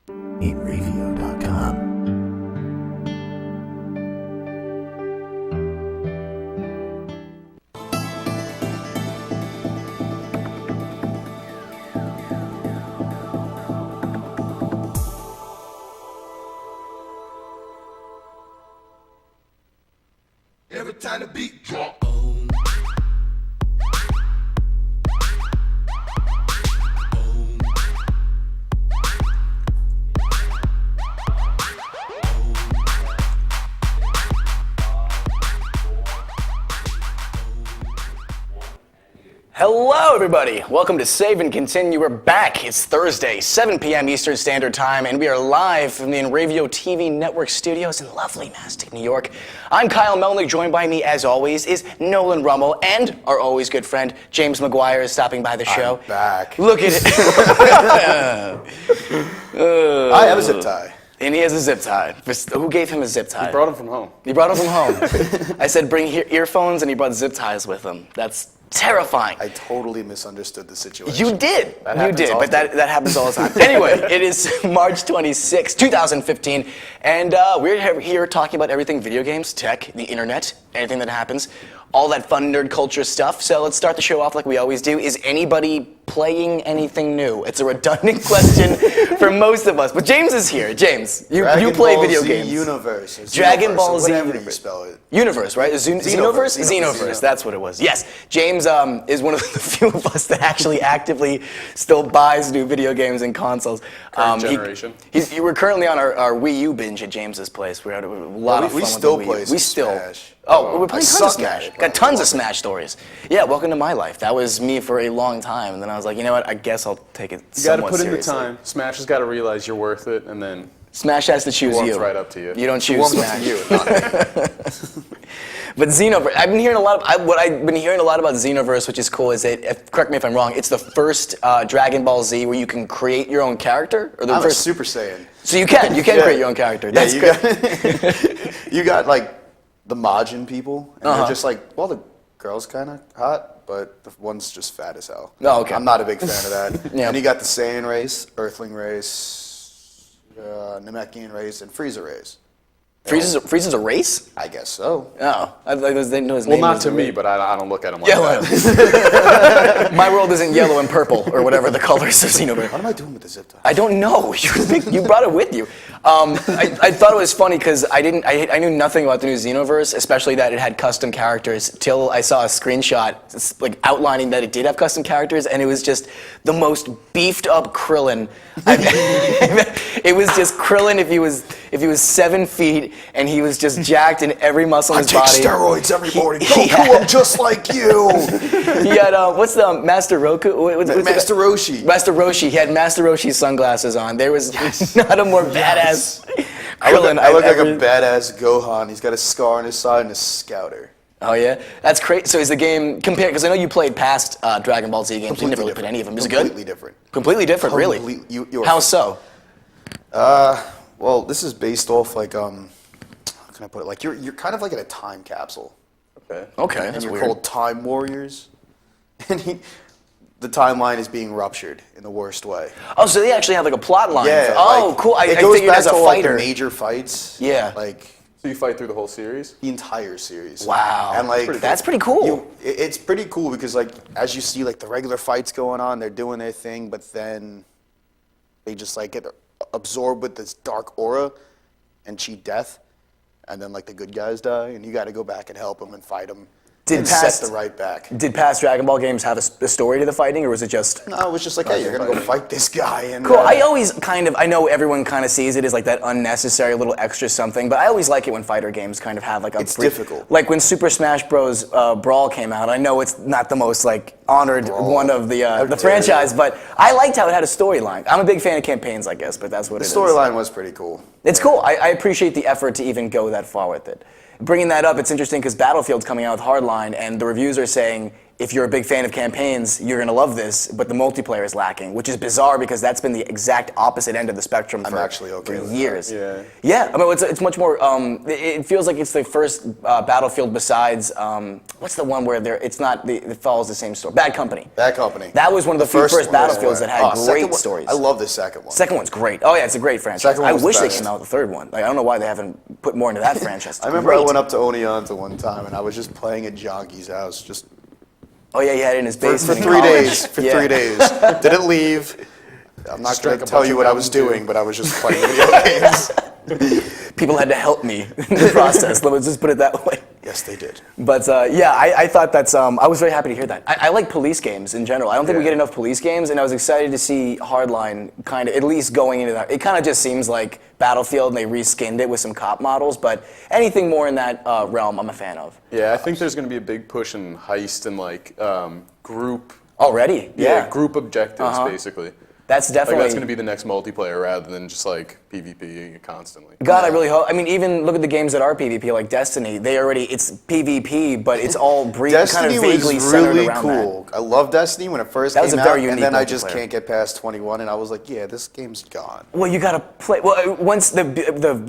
Interwebs.com. Every time the beat drop. Hello, everybody. Welcome to Save and Continue. We're back. It's Thursday, 7 p.m. Eastern Standard Time, and we are live from the Enravio TV Network studios in lovely Mastic, New York. I'm Kyle Melnick. Joined by me, as always, is Nolan Rummel, and our always good friend, James McGuire, is stopping by the show. I'm back. Look at it. I have a zip tie. And he has a zip tie. Who gave him a zip tie? He brought him from home. He brought him from home. I said bring earphones, and he brought zip ties with him. That's terrifying. I totally misunderstood the situation. You did. That You did, happens but often. that happens all the time. Anyway, it is March 26, 2015, and we're here talking about everything video games, tech, the internet, anything that happens, all that fun nerd culture stuff. So let's start the show off like we always do. Is anybody playing anything new? It's a redundant question for most of us, but James is here. James, you play video games. Universe. Or Dragon Xenoverse, Ball or Z whatever Universe. you spell it. Universe, right? Xenoverse? Xenoverse. That's what it was. Yes. James is one of the few of us that actually actively still buys new video games and consoles. Current generation. We're currently on our Wii U binge at James's place. We had a lot of fun We with still the Wii U. play some Smash. Oh, we're playing I tons of suck at Smash. it, Got but tons I of love Smash stories. Yeah, welcome to my life. That was me for a long time, and then I was like, you know what? I guess I'll take it You got to somewhat put in the seriously. time. Smash has got to realize you're worth it, and then Smash has to choose warms you. right up to you. You don't choose Warms up Smash. to you, not me. But Xenoverse, I've been hearing a lot. What I've been hearing a lot about Xenoverse, which is cool, is that, correct me if I'm wrong, it's the first Dragon Ball Z where you can create your own character, or the I'm first. a Super Saiyan. So you can Yeah. create your own character. That's you great. got, you got like the Majin people, and they're just like, well, the girl's kind of hot, but the one's just fat as hell. Oh, okay. I'm not a big fan of that. Yeah. And you got the Saiyan race, Earthling race, Namekian race, and Frieza race. Frieza's a race? I guess so. Oh, I didn't know his well, name. not was to a me, race. but I don't look at them like Yellow. that. My world isn't yellow and purple, or whatever the colors of Xenoverse. What am I doing with the zip tie? I don't know. You brought it with you. I thought it was funny because I knew nothing about the new Xenoverse, especially that it had custom characters, till I saw a screenshot like outlining that it did have custom characters, and it was just the most beefed up Krillin. It was just Krillin if he was 7 feet and he was just jacked in every muscle in I his take body. steroids every morning. he Goku, I'm just like you. He had what's the Master Roku? What's the- Master Roshi. Master Roshi. He had Master Roshi's sunglasses on. There was not a more badass I look Krillin like I've ever. a badass Gohan. He's got a scar on his side and a scouter. Oh yeah, that's great. So is the game compared? Because I know you played past Dragon Ball Z games. You never Completely really played different. any of them. Is it good? Completely different. Completely different, really. You are, How so? Well, this is based off like how can I put it? Like you're kind of like in a time capsule, Okay, and that's you're weird. called Time Warriors, and the timeline is being ruptured in the worst way. Oh, so they actually have like a plot line. Yeah. Oh, like, cool. I it goes figured back as a to like the fighter. major fights. Yeah. Like So you fight through the whole series? the entire series. Wow. And like That's pretty cool. It's pretty cool because like as you see like the regular fights going on, they're doing their thing, but then they just like get absorbed with this dark aura and cheat death, and then like the good guys die, and you got to go back and help them and fight them and set the right back. Did past Dragon Ball games have a story to the fighting, or was it just? No, it was just like, hey, you're gonna go fight this guy, and Cool. I always I know everyone kind of sees it as like that unnecessary little extra something, but I always like it when fighter games kind of have like a. It's difficult. Like when Super Smash Bros. Brawl came out, I know it's not the most like honored one of the franchise, but I liked how it had a storyline. I'm a big fan of campaigns, I guess, but that's what the it is. storyline was pretty cool. It's cool. I appreciate the effort to even go that far with it. Bringing that up, it's interesting because Battlefield's coming out with Hardline, and the reviews are saying if you're a big fan of campaigns, you're gonna love this, but the multiplayer is lacking, which is bizarre because that's been the exact opposite end of the spectrum for, actually okay for with years. that. Yeah. I mean, it's much more. It feels like it's the first Battlefield besides what's the one where it's not it follows the same story. Bad Company. Bad Company. That was one of the first one was Battlefields the that had one. Second great one- stories. I love the second one. Second one's great. Oh yeah, it's a great franchise. Second one I was the wish they best. came out with the third one. Like, I don't know why they haven't put more into that franchise. I remember I Great. went up to Oneonta one time and I was just playing at Jonky's house just Oh yeah, he had it in his for basement. in 3 college. days. For Yeah. 3 days. Didn't leave. I'm not going drank to a tell bunch you of what I was Mountain Dew. doing, but I was just playing video games. People had to help me in the process. Let's just put it that way. Yes, they did. But yeah, I thought that's. I was very happy to hear that. I like police games in general. I don't think we Yeah. get enough police games, and I was excited to see Hardline kind of at least going into that. It kind of just seems like Battlefield, and they reskinned it with some cop models. But anything more in that realm, I'm a fan of. Yeah, I think there's going to be a big push in heist and like group. Already, yeah. Group objectives basically. That's Like definitely. that's going to be the next multiplayer rather than just like PvP constantly. God, I really hope. I mean, even look at the games that are PvP, like Destiny. It's PvP, but it's all kind Destiny of vaguely was centered really around that. cool. I love Destiny when it first That was came a very out, and unique then I just multiplayer. can't get past 21, and I was like, yeah, this game's gone. Well, you gotta play. Well, once the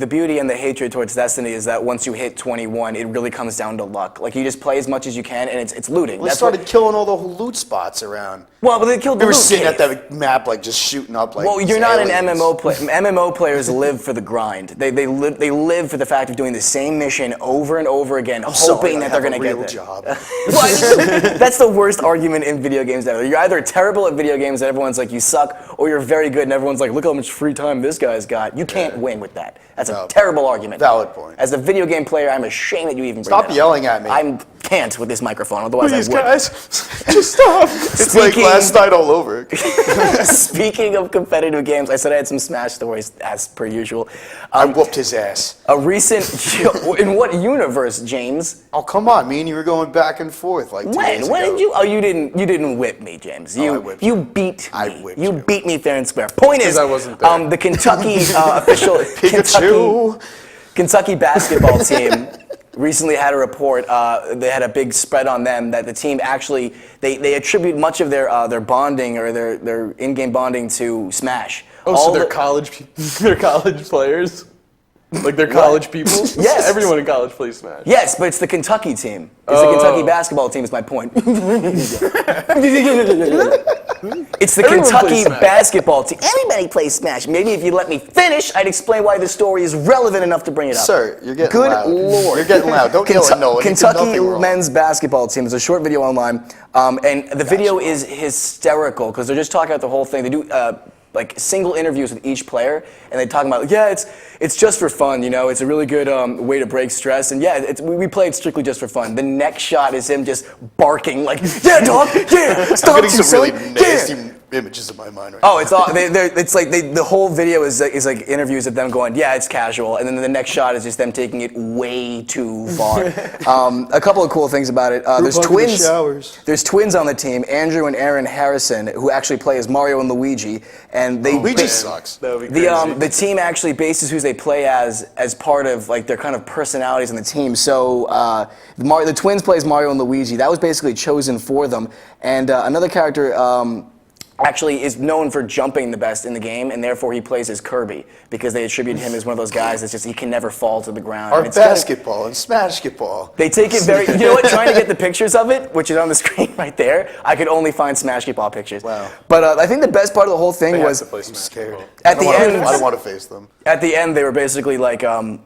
beauty and the hatred towards Destiny is that once you hit 21, it really comes down to luck. Like you just play as much as you can, and it's looting. Well, they That's started what, killing all the loot spots around. well, but they killed the We were loot sitting cave. at that map, like just shooting up, like. Well, you're not an aliens. MMO player. MMO players live for the grind. They live for the fact of doing the same mission over and over again, hoping that they're going to get real there. job. Well, I mean, that's the worst argument in video games ever. You're either terrible at video games and everyone's like, you suck, or you're very good and everyone's like, look how much free time this guy's got. You can't win with that. That's a No. terrible argument. Valid point. As a video game player, I'm ashamed that you even bring Stop that up. yelling at me. I can't with this microphone, otherwise Please, I would. guys, just stop. It's like last night all over. Speaking of competitive games, I said I had some Smash stories, as per usual. I whooped his ass. A recent, in what universe, James? Oh, come on, me and you were going back and forth like 2 days When ago. did you? Oh, you didn't whip me, James. I You whipped you you. beat I me. whipped You you. beat me fair and square. Point is, I wasn't there. the Kentucky official Pikachu. Kentucky basketball team recently had a report. They had a big spread on them that the team actually they attribute much of their bonding or their in-game bonding to Smash. Oh, so they're they're college players? Like they're college people? Yes. Everyone in college plays Smash. Yes, but it's the Kentucky team. It's the Kentucky basketball team is my point. It's the Everyone Kentucky plays Smash. basketball team. Everybody plays Smash. Maybe if you let me finish, I'd explain why the story is relevant enough to bring it up. Sir, you're getting Good loud. Lord. You're getting loud. Don't yell at Noah. He did Kentucky nothing wrong. men's basketball team. There's a short video online, and the video is hysterical because they're just talking about the whole thing. They do like single interviews with each player, and they talk about, yeah, it's just for fun, you know. It's a really good way to break stress, and yeah, we play it strictly just for fun. The next shot is him just barking like, yeah, dog, yeah, stop I'm you, getting some really son, nasty yeah. images in my mind right Oh, it's all. It's like the whole video is like interviews of them going, yeah, it's casual, and then the next shot is just them taking it way too far. A couple of cool things about it. There's hugging the twins. showers. There's twins on the team, Andrew and Aaron Harrison, who actually play as Mario and Luigi, and they. Luigi sucks. That would be crazy. The team actually bases who they play as part of like their kind of personalities on the team. So the twins play as Mario and Luigi. That was basically chosen for them. And another character actually is known for jumping the best in the game, and therefore he plays as Kirby because they attribute him as one of those guys that's just he can never fall to the ground. Or And it's kind of- basketball and Smashketball. they take it very. You know what? Trying to get the pictures of it, which is on the screen right there, I could only find Smashketball pictures. Wow. But I think the best part of the whole thing They have was to play Smash Scared. Ball. at the end. I don't want to face them. At the end, they were basically like,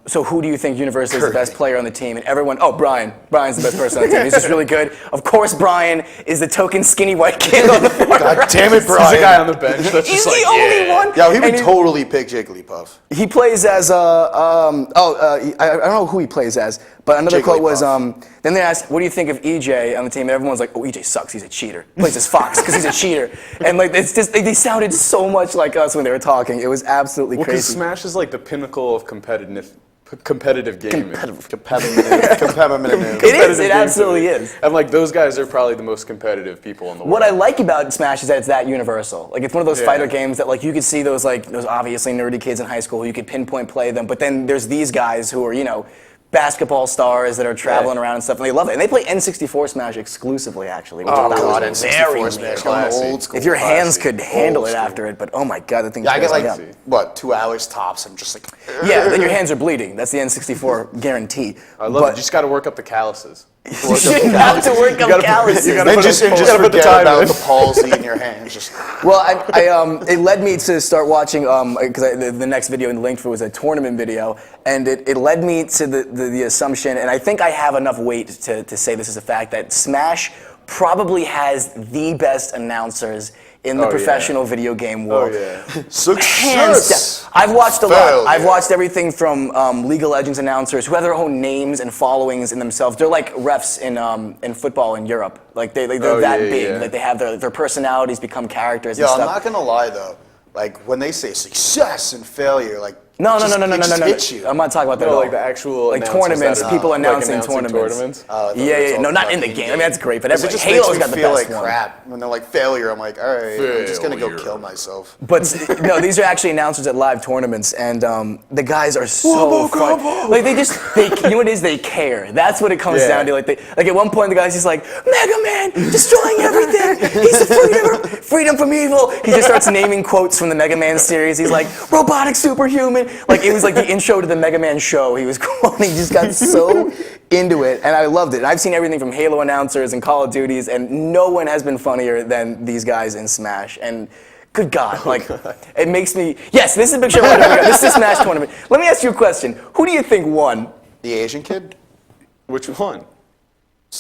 so who do you think universally is the best player on the team? And everyone, oh, Brian. Brian's the best person on the team. He's just really good. Of course, Brian is the token skinny white kid on the far God right. damn it, He's the Brian. guy on the bench that's He's just like, the only yeah. one. Yeah, he And would totally pick Jigglypuff. He plays as I don't know who he plays as, but another quote was then they asked, what do you think of EJ on the team? And everyone's like, oh, EJ sucks, he's a cheater. He plays as Fox because he's a cheater. And like it's just they sounded so much like us when they were talking. It was absolutely Well, because crazy. Smash is like the pinnacle of competitive gaming. Competitive. It is. It absolutely is. And like those guys are probably the most competitive people in the world. What I like about Smash is that it's that universal. Like it's one of those Yeah. fighter games that like you could see those obviously nerdy kids in high school who you could pinpoint play them, but then there's these guys who are basketball stars that are traveling around and stuff, and they love it. And they play N64 Smash exclusively, actually. Which I thought God, was N64 very Smash, weird. going Classy. old school. If your hands could handle Old it school. after it, but oh my god, the thing. Yeah, I get like up. what 2 hours tops. I'm just like, Yeah, then your hands are bleeding. That's the N64 guarantee. I love it. You just got to work up the calluses. You shouldn't have to work up calluses. you gotta then put just a- you just gotta put the forget time about in. the palsy in your hands. Just Well, it led me to start watching because the next video in the link for was a tournament video, and it led me to the assumption, and I think I have enough weight to say this is a fact, that Smash probably has the best announcers in the Oh, yeah. professional video game Oh world. yeah. Hands success. down. I've watched a lot. Failure. I've watched everything from League of Legends announcers who have their own names and followings in themselves. They're like refs in football in Europe. Like they're Oh, that yeah, big. yeah. Like they have their personalities become characters Yo, and I'm stuff. not gonna lie though. Like when they say success and failure, like No, it no. just hits you. I'm not talking about that No, at all. like the actual like announcers tournaments, that are, people like, announcing announcing tournaments. I thought we were Yeah. No, talking not about in the the game. I in-game. mean, that's great, but 'Cause it everybody, just Halo's makes me got the feel best like one. crap when they're like failure. I'm like, all right, I'm just gonna go Failure. kill myself. But no, these are actually announcers at live tournaments, and the guys are so fun. Like they you know what it is? They care. That's what it comes Yeah. down to. Like at one point, the guy's just like, Mega Man, destroying everything. He's the freedom from evil. He just starts naming quotes from the Mega Man series. He's like, robotic superhuman. Like it was like the intro to the Mega Man show. He was quoting. He just got so into it, and I loved it. And I've seen everything from Halo announcers and Call of Duties, and no one has been funnier than these guys in Smash. And good God, like it makes me. Yes, this is a picture of this is the Smash tournament. Let me ask you a question. Who do you think won? The Asian kid. Which one?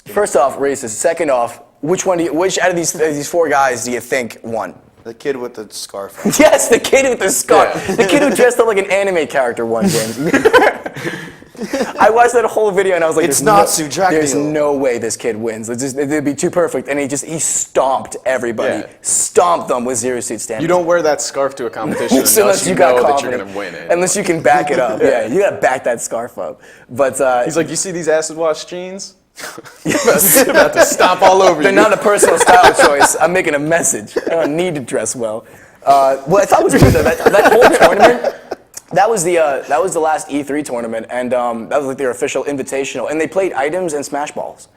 First off, racist. Second off, which out of these four guys do you think won? The kid with the scarf. Yes, the kid with the scarf. Yeah. The kid who dressed up like an anime character won, James. I watched that whole video and I was like, It's there's not Sujakio. There's no way this kid wins. It'd be too perfect. And he stomped everybody. Yeah. Stomped them with Zero Suit Standard. You don't wear that scarf to a competition So unless you got know that confident. you're gonna win it. Unless you can back it up. Yeah, you gotta back that scarf up. But He's like, you see these acid wash jeans? about to stomp all over they're you. not a personal style choice. I'm making a message. I don't need to dress well. What I thought was good though, that whole tournament. That was the last E3 tournament, and that was like their official invitational. And they played items and Smash Balls,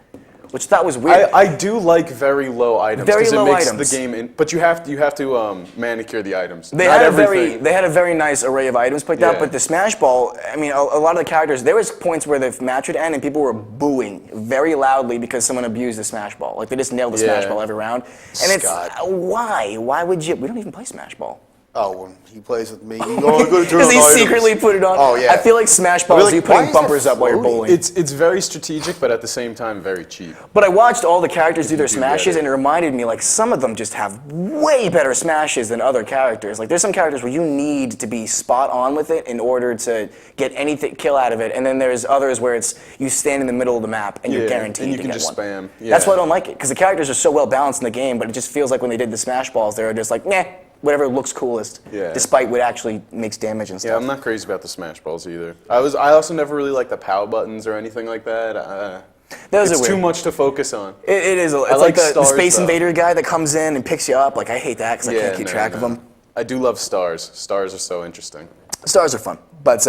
which I thought was weird. I do like very low items Very because it low makes items. the game. But you have to manicure the items. They Not had everything. they had a very nice array of items picked out, Yeah. but the Smash Ball, I mean, a lot of the characters, there was points where the match would end and people were booing very loudly because someone abused the Smash Ball. Like they just nailed the Smash Yeah. Ball every round. And it's why? Why would you? We don't even play Smash Ball. Oh, when he plays with me, you go to Because he secretly put it on. Oh yeah. I feel like Smash Balls, like, you why putting is that bumpers up while you're floating? bowling. It's very strategic, but at the same time very cheap. But I watched all the characters do their do smashes, get it. and it reminded me like some of them just have way better smashes than other characters. Like there's some characters where you need to be spot on with it in order to get anything kill out of it, and then there's others where it's you stand in the middle of the map and you're Yeah, guaranteed and you to can get just one. spam. That's Yeah. why I don't like it because the characters are so well balanced in the game, but it just feels like when they did the smash balls, they were just like meh. Whatever looks coolest, Yeah. despite what actually makes damage and Yeah, stuff. I'm not crazy about the Smash Balls either. I also never really liked the POW buttons or anything like that. Those It's are too weird. much to focus on. It is. It's like like the stars, Space though. Invader guy that comes in and picks you up. Like I hate that because I can't keep track of them. I do love stars. Stars are so interesting. Stars are fun, but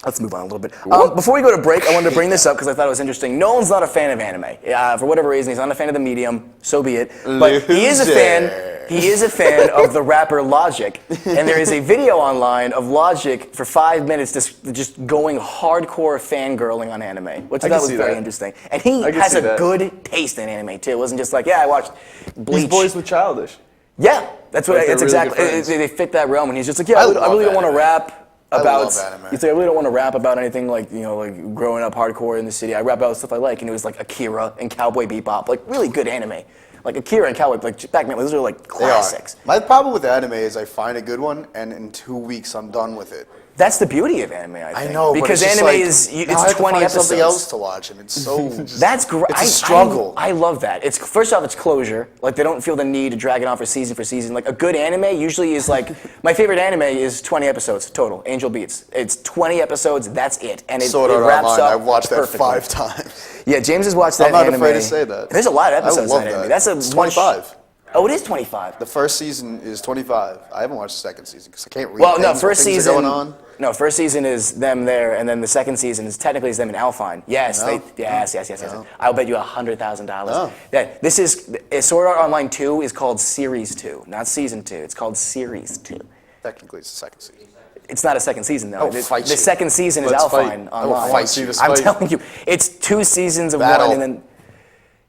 let's move on a little bit. Before we go to break, I wanted to bring this up because I thought it was interesting. Nolan's not a fan of anime. For whatever reason, he's not a fan of the medium. So be it. But he is a fan. He is a fan of the rapper Logic, and there is a video online of Logic for 5 minutes just going hardcore fangirling on anime, which I can thought was see very that. interesting. And he I can has see a that. good taste in anime too. It wasn't just like, yeah, I watched Bleach. These boys were childish. Yeah, that's what. Like, they're It's really exactly. good friends. They fit that realm, and he's just like, yeah, I I love really don't want to anime. rap I about. love anime. He's like, I really don't want to rap about anything like like growing up hardcore in the city. I rap about stuff I like, and it was like Akira and Cowboy Bebop, like really good anime. Like Akira and Cowboy, like back then, those are like They are. classics. My problem with anime is I find a good one, and in 2 weeks I'm done with it. That's the beauty of anime, I think. I know, because but it's just anime like, is now I it's have to 20 find episodes. something else to watch, and it's so. That's great. It's a struggle. I love that. It's first off, it's closure. Like they don't feel the need to drag it on for season. Like a good anime usually is like my favorite anime is 20 episodes total. Angel Beats. It's 20 episodes. That's it, and it Sword Art wraps Online. up. I've watched that perfectly. 5 times. Yeah, James has watched that I'm not anime. afraid to say that. There's a lot of I episodes love in that anime. that. That's a It's 25. Oh, it is 25. The first season is 25. I haven't watched the second season because I can't read. Well, no, things while first things season. are going on. No, first season is them there, and then the second season is technically is them in Alpine. Yes, No. yes. No. I'll bet you $100,000. Oh. Yeah, this is Sword Art Online 2 is called Series 2, not Season 2. It's called Series 2. Technically, it's the second season. It's not a second season though. Oh, the fight the you. second season is Let's Alpine fight. Online. I wanna see this I'm fight. telling you, it's 2 seasons of Battle. one, and then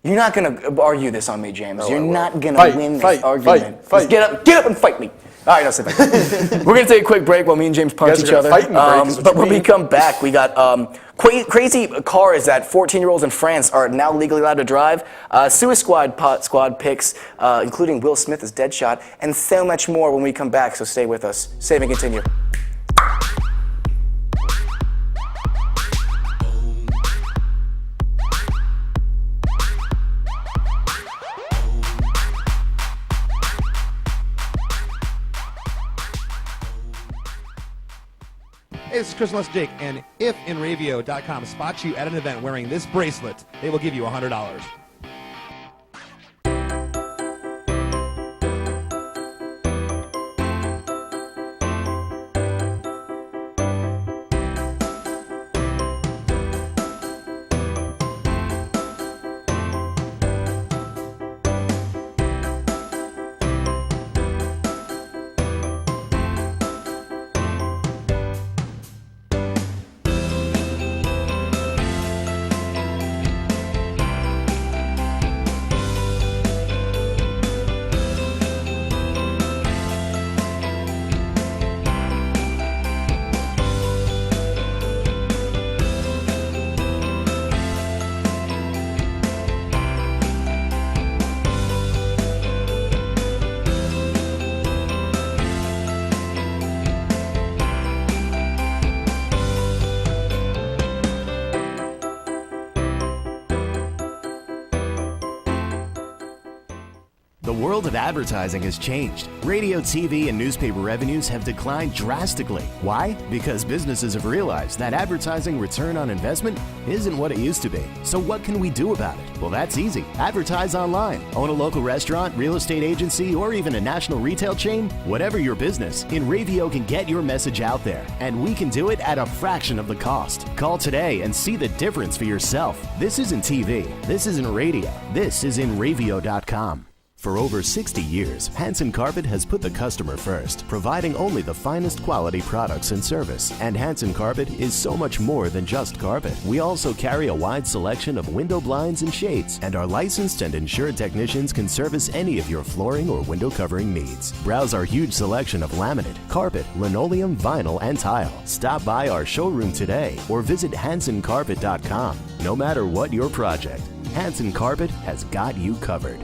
you're not gonna argue this on me, James. No, You're I will. not gonna Fight, win this fight, argument. fight. Just get up and fight me. All right, no, sit back. We're gonna take a quick break while me and James punch guys are each gonna other. fight in the break, is what But you when we mean. come back, we got crazy cars that 14-year-olds in France are now legally allowed to drive. Suicide Squad picks, including Will Smith as Deadshot, and so much more when we come back. So stay with us. Save and continue. Hey, this is Chris Les Jake, and if InRavio.com spots you at an event wearing this bracelet, they will give you $100. The world of advertising has changed. Radio, TV, and newspaper revenues have declined drastically. Why? Because businesses have realized that advertising return on investment isn't what it used to be. So what can we do about it? Well, that's easy. Advertise online. Own a local restaurant, real estate agency, or even a national retail chain? Whatever your business, InRavio can get your message out there, and we can do it at a fraction of the cost. Call today and see the difference for yourself. This isn't TV. This isn't radio. This is InRavio.com. For over 60 years, Hanson Carpet has put the customer first, providing only the finest quality products and service. And Hanson Carpet is so much more than just carpet. We also carry a wide selection of window blinds and shades, and our licensed and insured technicians can service any of your flooring or window covering needs. Browse our huge selection of laminate, carpet, linoleum, vinyl, and tile. Stop by our showroom today or visit HansonCarpet.com. No matter what your project, Hanson Carpet has got you covered.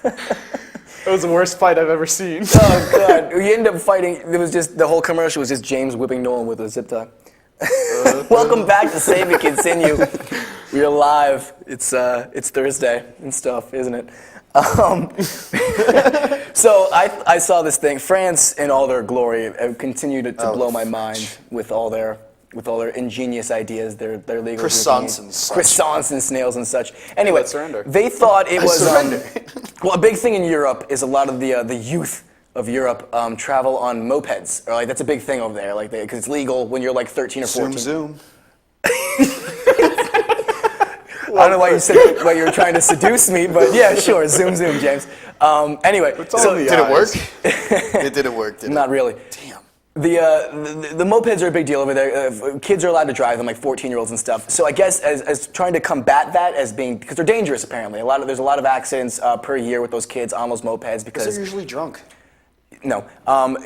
That was the worst fight I've ever seen. Oh God! We ended up fighting. It was just the whole commercial was just James whipping Nolan with a zip tie. Welcome back to Save and Continue. We are live. It's Thursday and stuff, isn't it? So I saw this thing. France, in all their glory, have continued to blow my mind with all their ingenious ideas, their legal Croissants and such. croissants and snails and such. Anyway, Let's surrender. they thought it was surrender. well, a big thing in Europe is a lot of the youth of Europe travel on mopeds. Or like that's a big thing over there, like because it's legal when you're like 13 or 14. Zoom. I don't know why you said why you were trying to seduce me, but yeah, sure, zoom, James. Anyway, so Did it work? It didn't work, did it? not really. Damn. The mopeds are a big deal over there. Kids are allowed to drive them, like 14-year-olds and stuff. So I guess as trying to combat that as being because they're dangerous apparently. There's a lot of accidents per year with those kids on those mopeds Because because they're usually drunk. no,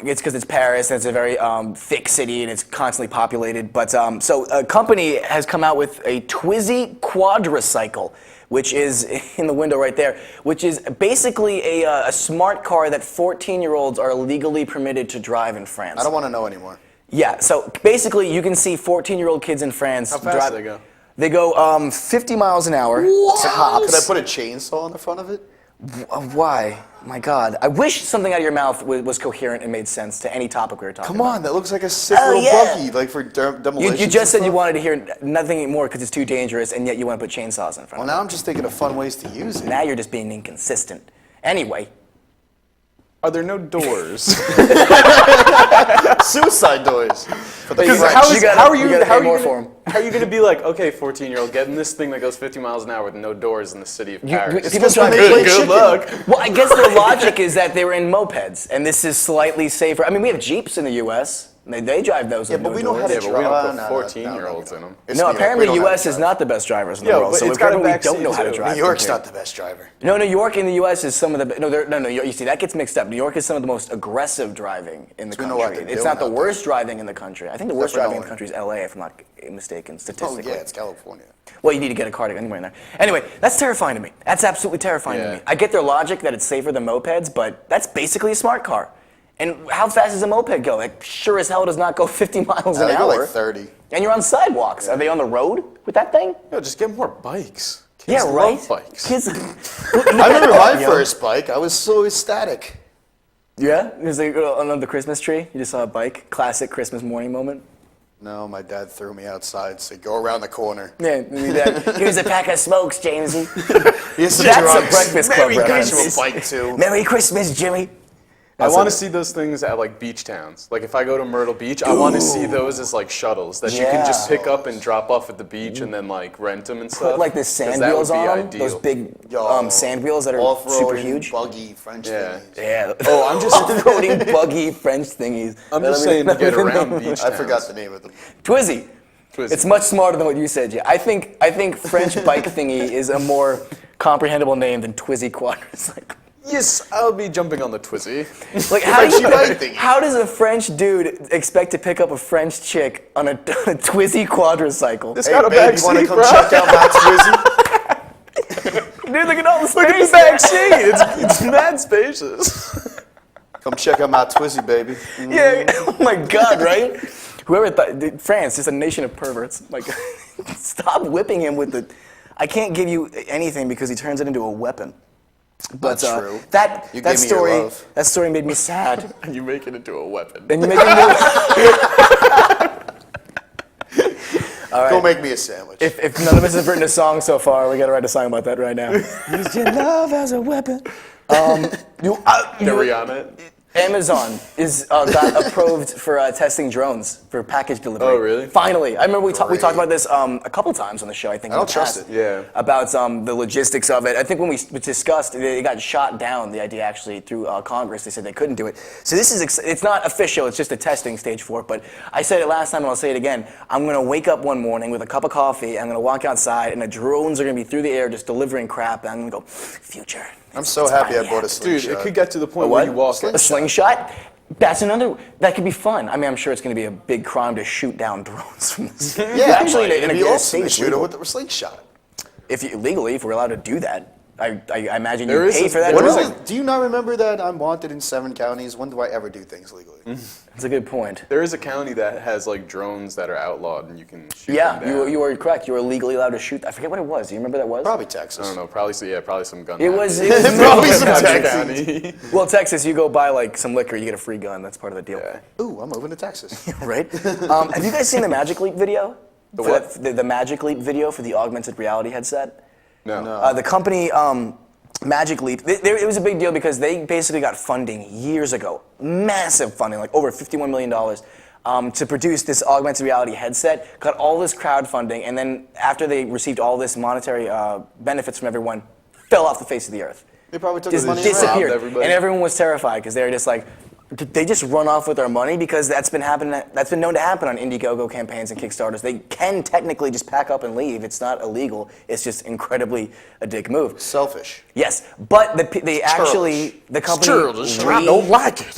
it's because it's Paris and it's a very thick city and it's constantly populated. But so a company has come out with a Twizy quadricycle, which is in the window right there, which is basically a smart car that 14-year-olds are legally permitted to drive in France. I don't want to know anymore. Yeah, so basically you can see 14-year-old kids in France How fast do they go? They go 50 miles an hour. Could I put a chainsaw on the front of it? Why? My God. I wish something out of your mouth was coherent and made sense to any topic we were talking Come about. on, that looks like a sick little buggy, like for demolition. You just said you wanted to hear nothing more because it's too dangerous, and yet you want to put chainsaws in front Well, of now I'm just thinking of fun ways to use it. it. Now you're just being inconsistent. Anyway. Are there no doors? Suicide doors. For the Because French. how are you going to be like, okay, 14-year-old, get in this thing that goes 50 miles an hour with no doors in the city of Paris? People try to Good luck. Well, I guess the logic is that they were in mopeds, and this is slightly safer. I mean, we have Jeeps in the U.S. They drive those with but no we know how doors. to Yeah, but we don't drive. put 14-year-olds in them. It's No, New York. apparently We the don't know how U.S. to is drive. not the best drivers in the Yeah, world, but so it's got a apparently we back don't seat know how to too. drive. New York's them, not too. the best driver. No, New York in the U.S. is some of the no. You see, that gets mixed up. New York is some of the most aggressive driving in the we know what country. they're It's doing not the out there. worst driving in the country. I think the worst for driving in the Nolan. country is L.A. if I'm not mistaken, Oh statistically. yeah, it's California. Well, you need to get a car to anywhere in there. Anyway, that's terrifying to me. That's absolutely terrifying to Yeah. me. I get their logic that it's safer than mopeds, but that's basically a smart car. And how fast does a moped go? It sure as hell does not go 50 miles an They go hour. like 30. And you're on sidewalks. Are they on the road with that thing? No, just get more bikes. Kids Yeah, right. love bikes. Kids. I remember my first bike. I was so ecstatic. Yeah, it was like under the Christmas tree. You just saw a bike. Classic Christmas morning moment. No, my dad threw me outside, said, go around the corner. Yeah, here's a pack of smokes, Jamesy. Here's some That's drugs. a Breakfast Club Merry reference. Christmas. Bike too. Merry Christmas, Jimmy. I want to see those things at like beach towns. Like if I go to Myrtle Beach, I want to see those as like shuttles that you can just pick up and drop off at the beach and then like rent them and stuff. Put like the 'Cause sand that would wheels be on them. ideal. Those big Yo, sand wheels that are Off-road, super huge. buggy French Yeah. things. Yeah. Oh, I'm just off-roading buggy French thingies. I'm just saying to get around beach I towns. forgot the name of them. Twizzy. Twizzy. It's much smarter than what you said, yeah. I think French bike thingy is a more comprehensible name than Twizzy Quadricycle. Yes, I'll be jumping on the Twizzy. Like, how does a French dude expect to pick up a French chick on a Twizzy Quadricycle? It's Hey, got a babe, back you want to seat, come bro. check out my Twizzy? Dude, look at all the space. Look at the back seat. It's mad spacious. Come check out my Twizzy, baby. Yeah, oh my God, right? Whoever thought, dude, France is a nation of perverts. Like, stop whipping him with the, I can't give you anything because he turns it into a weapon. But That's true. That You gave me your love. that story made me sad. And you make it into a weapon. And you make me Go make me a sandwich. if none of us have written a song so far, we gotta write a song about that right now. Use your love as a weapon. Rihanna. Amazon is got approved for testing drones for package delivery. Oh, really? Finally, I remember we talked about this a couple times on the show. I think I in don't the trust past, it. Yeah. About the logistics of it. I think when we discussed, it got shot down. The idea actually through Congress, they said they couldn't do it. So this is it's not official. It's just a testing stage for it. But I said it last time, and I'll say it again. I'm gonna wake up one morning with a cup of coffee. I'm gonna walk outside, and the drones are gonna be through the air just delivering crap. And I'm gonna go, future. I'm so It's happy I finally bought a happening. slingshot. Dude, it could get to the point where you walk in. A slingshot? That's another. That could be fun. I mean, I'm sure it's going to be a big crime to shoot down drones from this. Yeah, actually, it'd in a be good awesome state, to it's shoot it legal. with the slingshot. If we're allowed to do that, I imagine There you is pay a- for that what drone. is What is it? Do you not remember that I'm wanted in 7 counties? When do I ever do things legally? That's a good point. There is a county that has like drones that are outlawed and you can shoot Yeah, them down. you are correct. You are legally allowed to shoot. I forget what it was. Do you remember what that was? Probably Texas. I don't know, probably some gun. It was. Probably some Texas. Texas. Well, Texas, you go buy like some liquor, you get a free gun. That's part of the deal. Yeah. Ooh, I'm moving to Texas. Right? Have you guys seen the Magic Leap video? The For what? The Magic Leap video for the augmented reality headset? No. The company Magic Leap, it was a big deal because they basically got funding years ago, massive funding, like over $51 million, to produce this augmented reality headset, got all this crowdfunding, and then after they received all this monetary benefits from everyone, fell off the face of the earth. They probably took Just his money and ran. disappeared. Robbed everybody. And everyone was terrified because they were just like, did they just run off with our money? Because that's been known to happen on Indiegogo campaigns and Kickstarters. They can technically just pack up and leave. It's not illegal. It's just incredibly a dick move. Selfish. Yes, but the company I don't like it.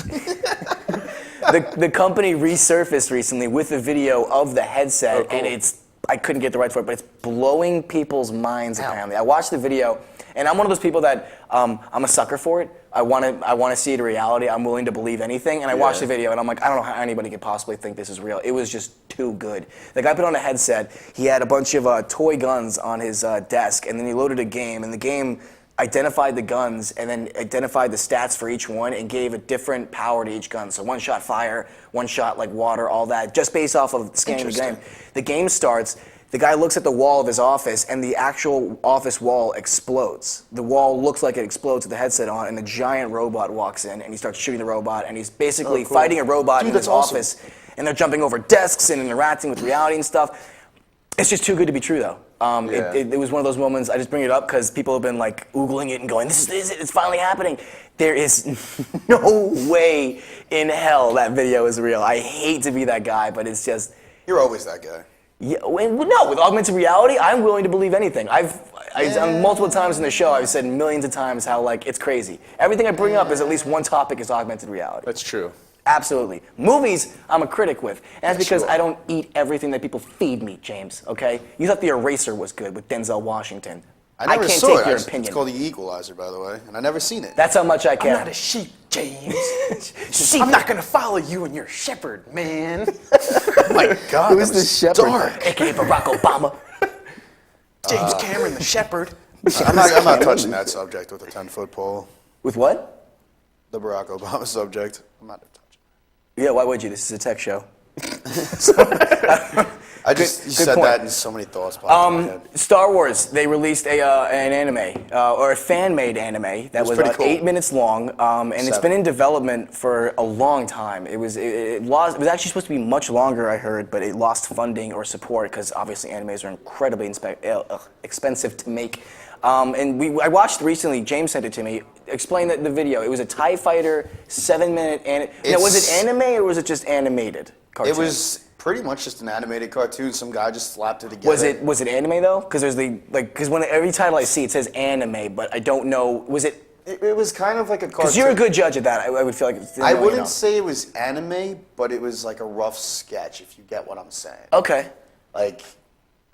the company resurfaced recently with a video of the headset, and I couldn't get the right for it, but it's blowing people's minds. Apparently, I watched the video, and I'm one of those people that I'm a sucker for it. I want to see it in reality. I'm willing to believe anything, and I watched the video, and I'm like, I don't know how anybody could possibly think this is real. It was just too good. The guy put on a headset. He had a bunch of toy guns on his desk, and then he loaded a game, and the game identified the guns and then identified the stats for each one and gave a different power to each gun. So one shot fire, one shot like water, all that, just based off of scanning the game. The game starts, the guy looks at the wall of his office and the actual office wall explodes. The wall looks like it explodes with the headset on, and the giant robot walks in and he starts shooting the robot, and he's basically fighting a robot in his office, and they're jumping over desks and interacting with reality and stuff. It's just too good to be true, though. It was one of those moments. I just bring it up because people have been like Googling it and going, "This is it. It's finally happening." There is no way in hell that video is real. I hate to be that guy, but it's just. You're always that guy. Yeah, no, with augmented reality, I'm willing to believe anything. I've multiple times in the show, I've said millions of times how like it's crazy. Everything I bring up is at least one topic is augmented reality. That's true. Absolutely. Movies, I'm a critic with. And that's because Sure. I don't eat everything that people feed me, James, okay? You thought The Eraser was good with Denzel Washington. I never can't saw take it. your It's opinion. called The Equalizer, by the way, and I never seen it. That's how much I care. I'm not a sheep, James. Sheep. I'm not gonna follow you and your shepherd, man. Oh my God, Who's the shepherd? dark. AKA Barack Obama. James Cameron, the shepherd. I'm not touching that subject with a 10-foot pole. With what? The Barack Obama subject. I'm not touching. Yeah, why would you? This is a tech show. I just you said point. that and so many thoughts popped in my head. Star Wars, they released an anime, or a fan-made anime that was pretty about cool. 8 minutes long, and it's been in development for a long time. It was actually supposed to be much longer, I heard, but it lost funding or support because obviously animes are incredibly expensive to make. And I watched recently, James sent it to me, explain the video. It was a TIE Fighter 7-minute anime. Now, was it anime or was it just animated cartoon? It was pretty much just an animated cartoon. Some guy just slapped it together. Was it anime though? Because there's because when every title I see it says anime, but I don't know. Was it? It was kind of like a cartoon. Because you're a good judge at that. I would feel like. I wouldn't say it was anime, but it was like a rough sketch, if you get what I'm saying. Okay. Like,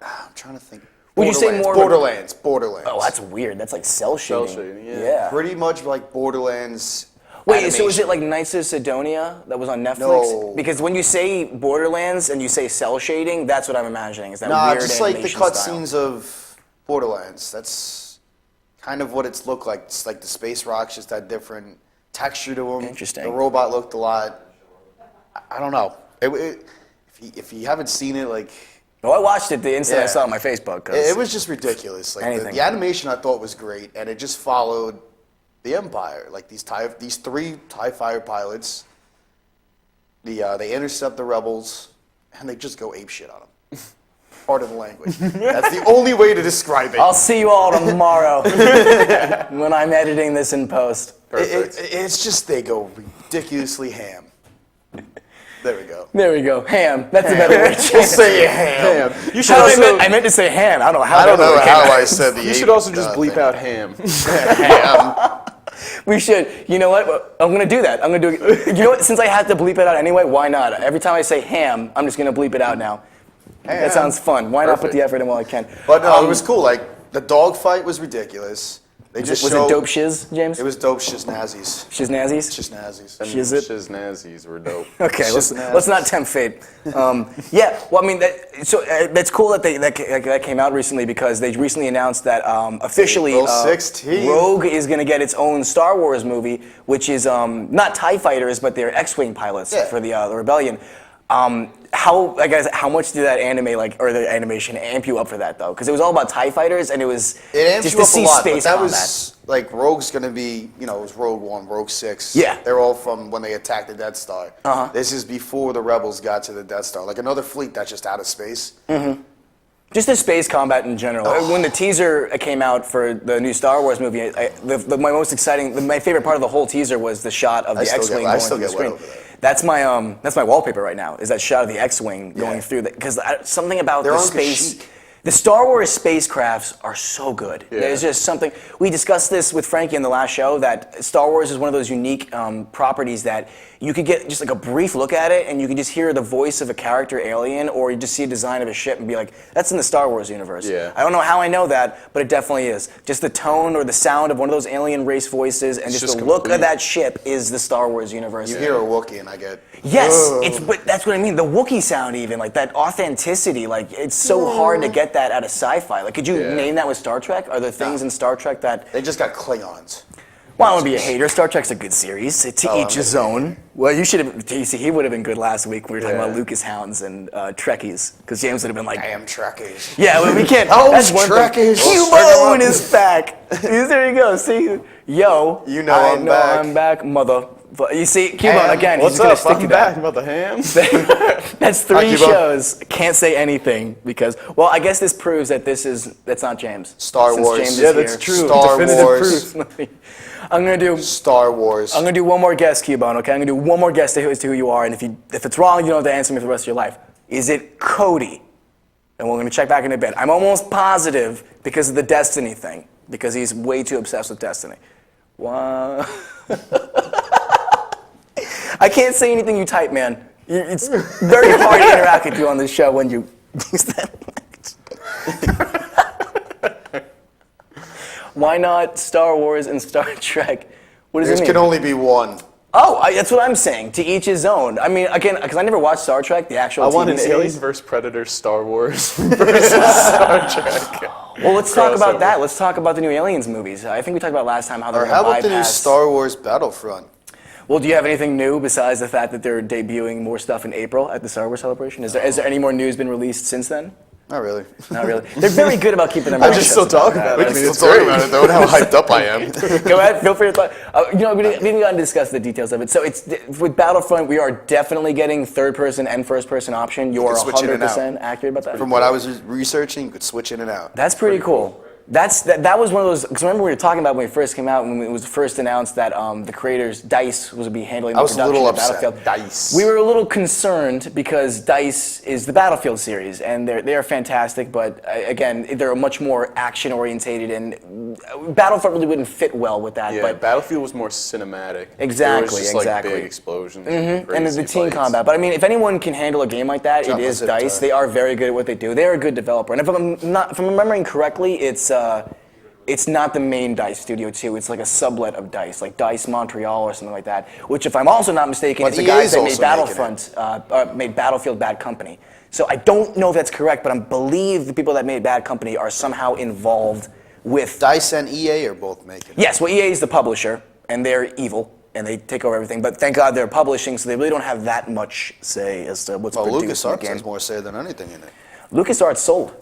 I'm trying to think. Would you say more? Borderlands. Oh, that's weird. That's like cell shading. Cell shading, yeah. Yeah. Pretty much like Borderlands. Wait, so is animation. it like Knights of Sidonia that was on Netflix? No. Because when you say Borderlands and you say cell shading, that's what I'm imagining. Is that Nah, weird just like the animation style? cutscenes of Borderlands. That's kind of what it's looked like. It's like the space rocks just had different texture to them. Interesting. The robot looked a lot. I don't know. If you haven't seen it, like. Well, I watched it the instant I Yeah. saw it on my Facebook. 'Cause It was just ridiculous. Like Anything. the animation I thought was great, and it just followed the Empire. Like these three TIE fighter pilots. They intercept the rebels, and they just go ape shit on them. Part of the language. That's the only way to describe it. I'll see you all tomorrow when I'm editing this in post. It's just they go ridiculously ham. There we go. There we go. Ham. That's a better word. We'll say ham. You should I also, meant to say ham. I don't know how. I don't know that how came out. I said the. you should ape, also just bleep thing. out ham. Ham. We should. You know what? I'm gonna do that. I'm gonna do it. You know what? Since I have to bleep it out anyway, why not? Every time I say ham, I'm just gonna bleep it out now. That sounds fun. Why not put Perfect. the effort in while I can? But no, it was cool. Like the dog fight was ridiculous. They Was just it showed, dope shiz, James? It was dope shiznazzies. Shiznazzies? Shiznazzies. Shiz it? Shiznazzies were dope. Okay, let's Shiznazzies. not tempt fate. Yeah, well, I mean, that's cool that that came out recently because they recently announced that officially April 16th. Rogue is going to get its own Star Wars movie, which is not TIE fighters, but they're X-wing pilots Yeah. for the Rebellion. How much did that anime or the animation amp you up for that though? Because it was all about TIE fighters, and it was It amps just you to up see a lot, space but that combat. was like Rogue's gonna be, it was Rogue 1, Rogue 6. Yeah. They're all from when they attacked the Death Star. Uh-huh. This is before the Rebels got to the Death Star. Like another fleet that's just out of space. Just the space combat in general. When the teaser came out for the new Star Wars movie, my favorite part of the whole teaser was the shot of the X-wing going through the screen. That's my wallpaper right now. Is that shot of the X-wing going through because something about They're the on space. Kashyyyk. The Star Wars spacecrafts are so good. Yeah. There's just something. We discussed this with Frankie in the last show that Star Wars is one of those unique properties that you could get just like a brief look at it and you can just hear the voice of a character alien, or you just see a design of a ship and be like, that's in the Star Wars universe. Yeah. I don't know how I know that, but it definitely is. Just the tone or the sound of one of those alien race voices and just the look complete. of that ship is the Star Wars universe. You hear a Wookiee and I get. Yes, "Ugh." but that's what I mean. The Wookiee sound, even like that authenticity, like it's so hard to get get that out of sci-fi. Like, could you name that with Star Trek? Are there things in Star Trek that... They just got Klingons. Well, I don't want to be a hater. Star Trek's a good series. To each his own. Well, you should have... You see, he would have been good last week when we were talking about Lucas Hounds and Trekkies. Because James would have been like... Damn Trekkies. Yeah, well, we can't... Oh, that's one thing. Trekkies. Cubone is back. There you go. See? Yo. You know I'm back. I'm back, mother... You see, Cubone, again, What's he's going to up? stick I'm to back, that. mother hams. That's Hi, 3 Cubone. shows. Can't say anything because... Well, I guess this proves that that's not James. Star Since Wars. James Yeah, is that's here. true. Star Definitive Wars. proof. I'm gonna do Star Wars. I'm gonna do one more guess, Cubone, okay? I'm gonna do one more guess as to who you are, and if it's wrong, you don't have to answer me for the rest of your life. Is it Cody? And we're gonna check back in a bit. I'm almost positive because of the Destiny thing, because he's way too obsessed with Destiny. Wow. I can't say anything you type, man. It's very hard to interact with you on this show when you use that. Why not Star Wars and Star Trek? What does it There mean? can only be one. Oh, that's what I'm saying. To each his own. I mean, again, because I never watched Star Trek, the actual I TV want an series. Alien vs. Predator Star Wars versus Star Trek. Well, let's talk about crossover. that. Let's talk about the new Aliens movies. I think we talked about last time how they're Or going how to about the new bypass. Star Wars Battlefront? Well, do you have anything new besides the fact that they're debuting more stuff in April at the Star Wars celebration? Is there any more news been released since then? Not really. Not really. They're very good about keeping their I mouth just shut still talk that. about We it. I can mean, still it's talk great. about it though, and how hyped up I am. Go ahead, feel free to talk. We haven't gotten to discuss the details of it. So it's with Battlefront, we are definitely getting third-person and first-person option. You are can switch in and out. 100% accurate about that. From what I was researching, you could switch in and out. That's pretty cool. That was one of those, because remember we were talking about when we first came out, when it was first announced that the creators, DICE, was to be handling the I was a production little of upset. Battlefield. DICE. We were a little concerned because DICE is the Battlefield series, and they are fantastic, but again, they're much more action-orientated, and Battlefront really wouldn't fit well with that. Yeah, but Battlefield was more cinematic. Exactly, There was just exactly. like big explosions. and crazy the team fights. combat. But I mean, if anyone can handle a game like that, Jump it on is zip DICE. tie. They are very good at what they do. They are a good developer. And if I'm remembering correctly, it's not the main DICE studio too. It's like a sublet of DICE, like DICE Montreal or something like that. Which, if I'm also not mistaken, But is the EA guys is that made also Battlefront, made Battlefield Bad Company. So I don't know if that's correct, but I believe the people that made Bad Company are somehow involved with. DICE and EA are both making it. Yes, well, EA is the publisher, and they're evil, and they take over everything. But thank God they're publishing, so they really don't have that much say as to what's Well, produced in the LucasArts game. has more say than anything in it. LucasArts sold.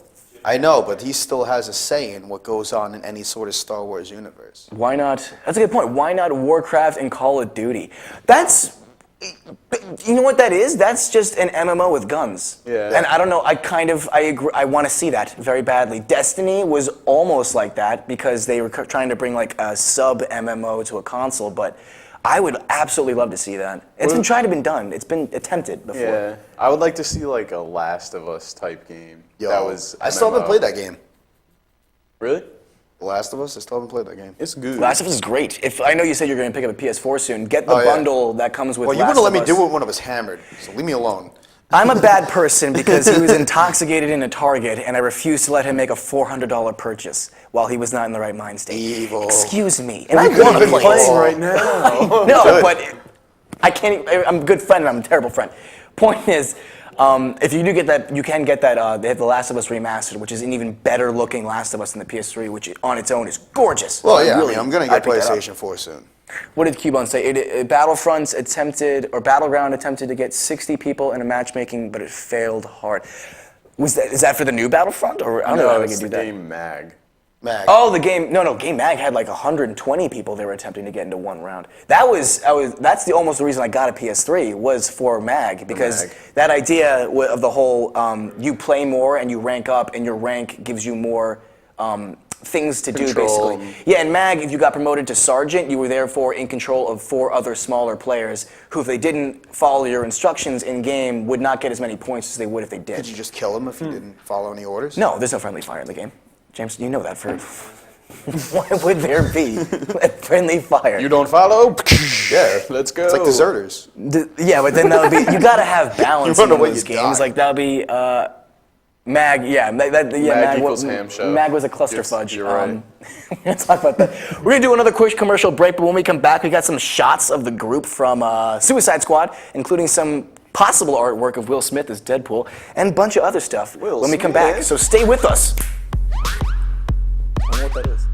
I know, but he still has a say in what goes on in any sort of Star Wars universe. Why not? That's a good point. Why not Warcraft and Call of Duty? You know what that is? That's just an MMO with guns. Yeah. And I don't know. I agree. I want to see that very badly. Destiny was almost like that because they were trying to bring like a sub MMO to a console, but I would absolutely love to see that. It's been tried to be done. It's been attempted before. Yeah, I would like to see like a Last of Us type game. Yo, that was. I still haven't MMO. played that game. Really? The Last of Us, I still haven't played that game. It's good. Last of Us is great. If I know you said you're going to pick up a PS4 soon, get the Oh, yeah. bundle that comes with. Well, you Last wouldn't let of me Us. do it when I was hammered, so leave me alone. I'm a bad person because he was intoxicated in a Target, and I refused to let him make a $400 purchase while he was not in the right mind state. Evil. Excuse me, and I want to been play. playing right now. No, but I can't. I'm a good friend, and I'm a terrible friend. Point is, if you do get that, you can get that. They have The Last of Us Remastered, which is an even better looking Last of Us than the PS3, which on its own is gorgeous. Well, yeah, Really, I mean, I'm going to I'd get pick that up. PlayStation 4 soon. What did Cubone say? Battleground attempted to get 60 people in a matchmaking, but it failed hard. Is that for the new Battlefront, or I don't know how No, they it's can do the that? game Mag. Mag. Oh, the game. No, Game Mag had like 120 people they were attempting to get into one round. That's almost the reason I got a PS3 was for Mag, because Mag. that idea of the whole you play more and you rank up, and your rank gives you more things to do, Control. basically. Yeah, in Mag, if you got promoted to sergeant, you were therefore in control of 4 other smaller players who, if they didn't follow your instructions in game, would not get as many points as they would if they did. Did you just kill him if you didn't follow any orders? No, there's no friendly fire in the game. James, you know that for. Why would there be friendly fire? You don't follow? Yeah, let's go. It's like deserters. Yeah, but then that would be. You gotta have balance You in run away, those you games. die. Like that would be. Mag, yeah, Mag equals ham show. Mag was a cluster Yes, fudge. you're right. We're gonna talk about that. We're gonna do another quick commercial break, but when we come back, we got some shots of the group from Suicide Squad, including some possible artwork of Will Smith as Deadpool, and a bunch of other stuff Will when we come back. Smith? So stay with us. I don't know what that is.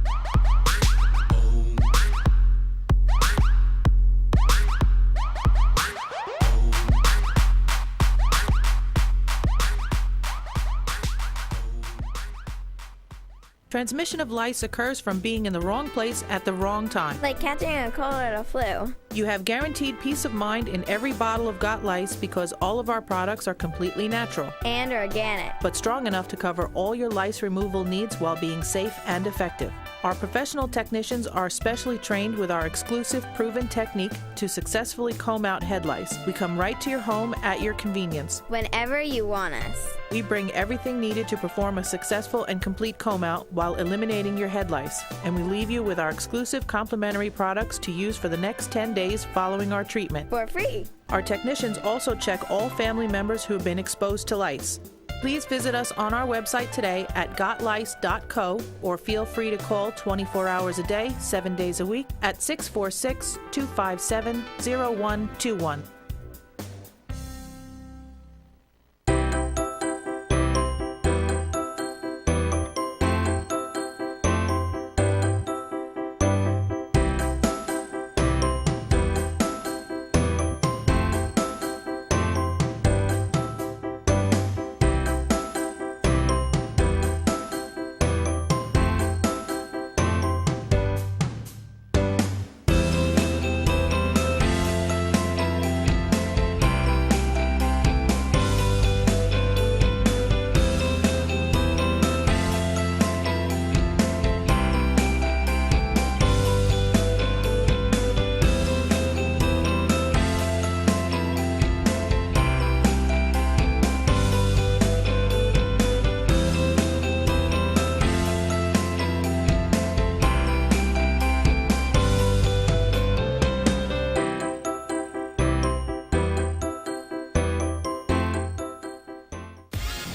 Transmission of lice occurs from being in the wrong place at the wrong time. Like catching a cold or the flu. You have guaranteed peace of mind in every bottle of Got Lice because all of our products are completely natural, And organic. but strong enough to cover all your lice removal needs while being safe and effective. Our professional technicians are specially trained with our exclusive proven technique to successfully comb out head lice. We come right to your home at your convenience. Whenever you want us. We bring everything needed to perform a successful and complete comb out while eliminating your head lice, and we leave you with our exclusive complimentary products to use for the next 10 days following our treatment. For free. Our technicians also check all family members who have been exposed to lice. Please visit us on our website today at gotlice.co or feel free to call 24 hours a day, 7 days a week at 646-257-0121.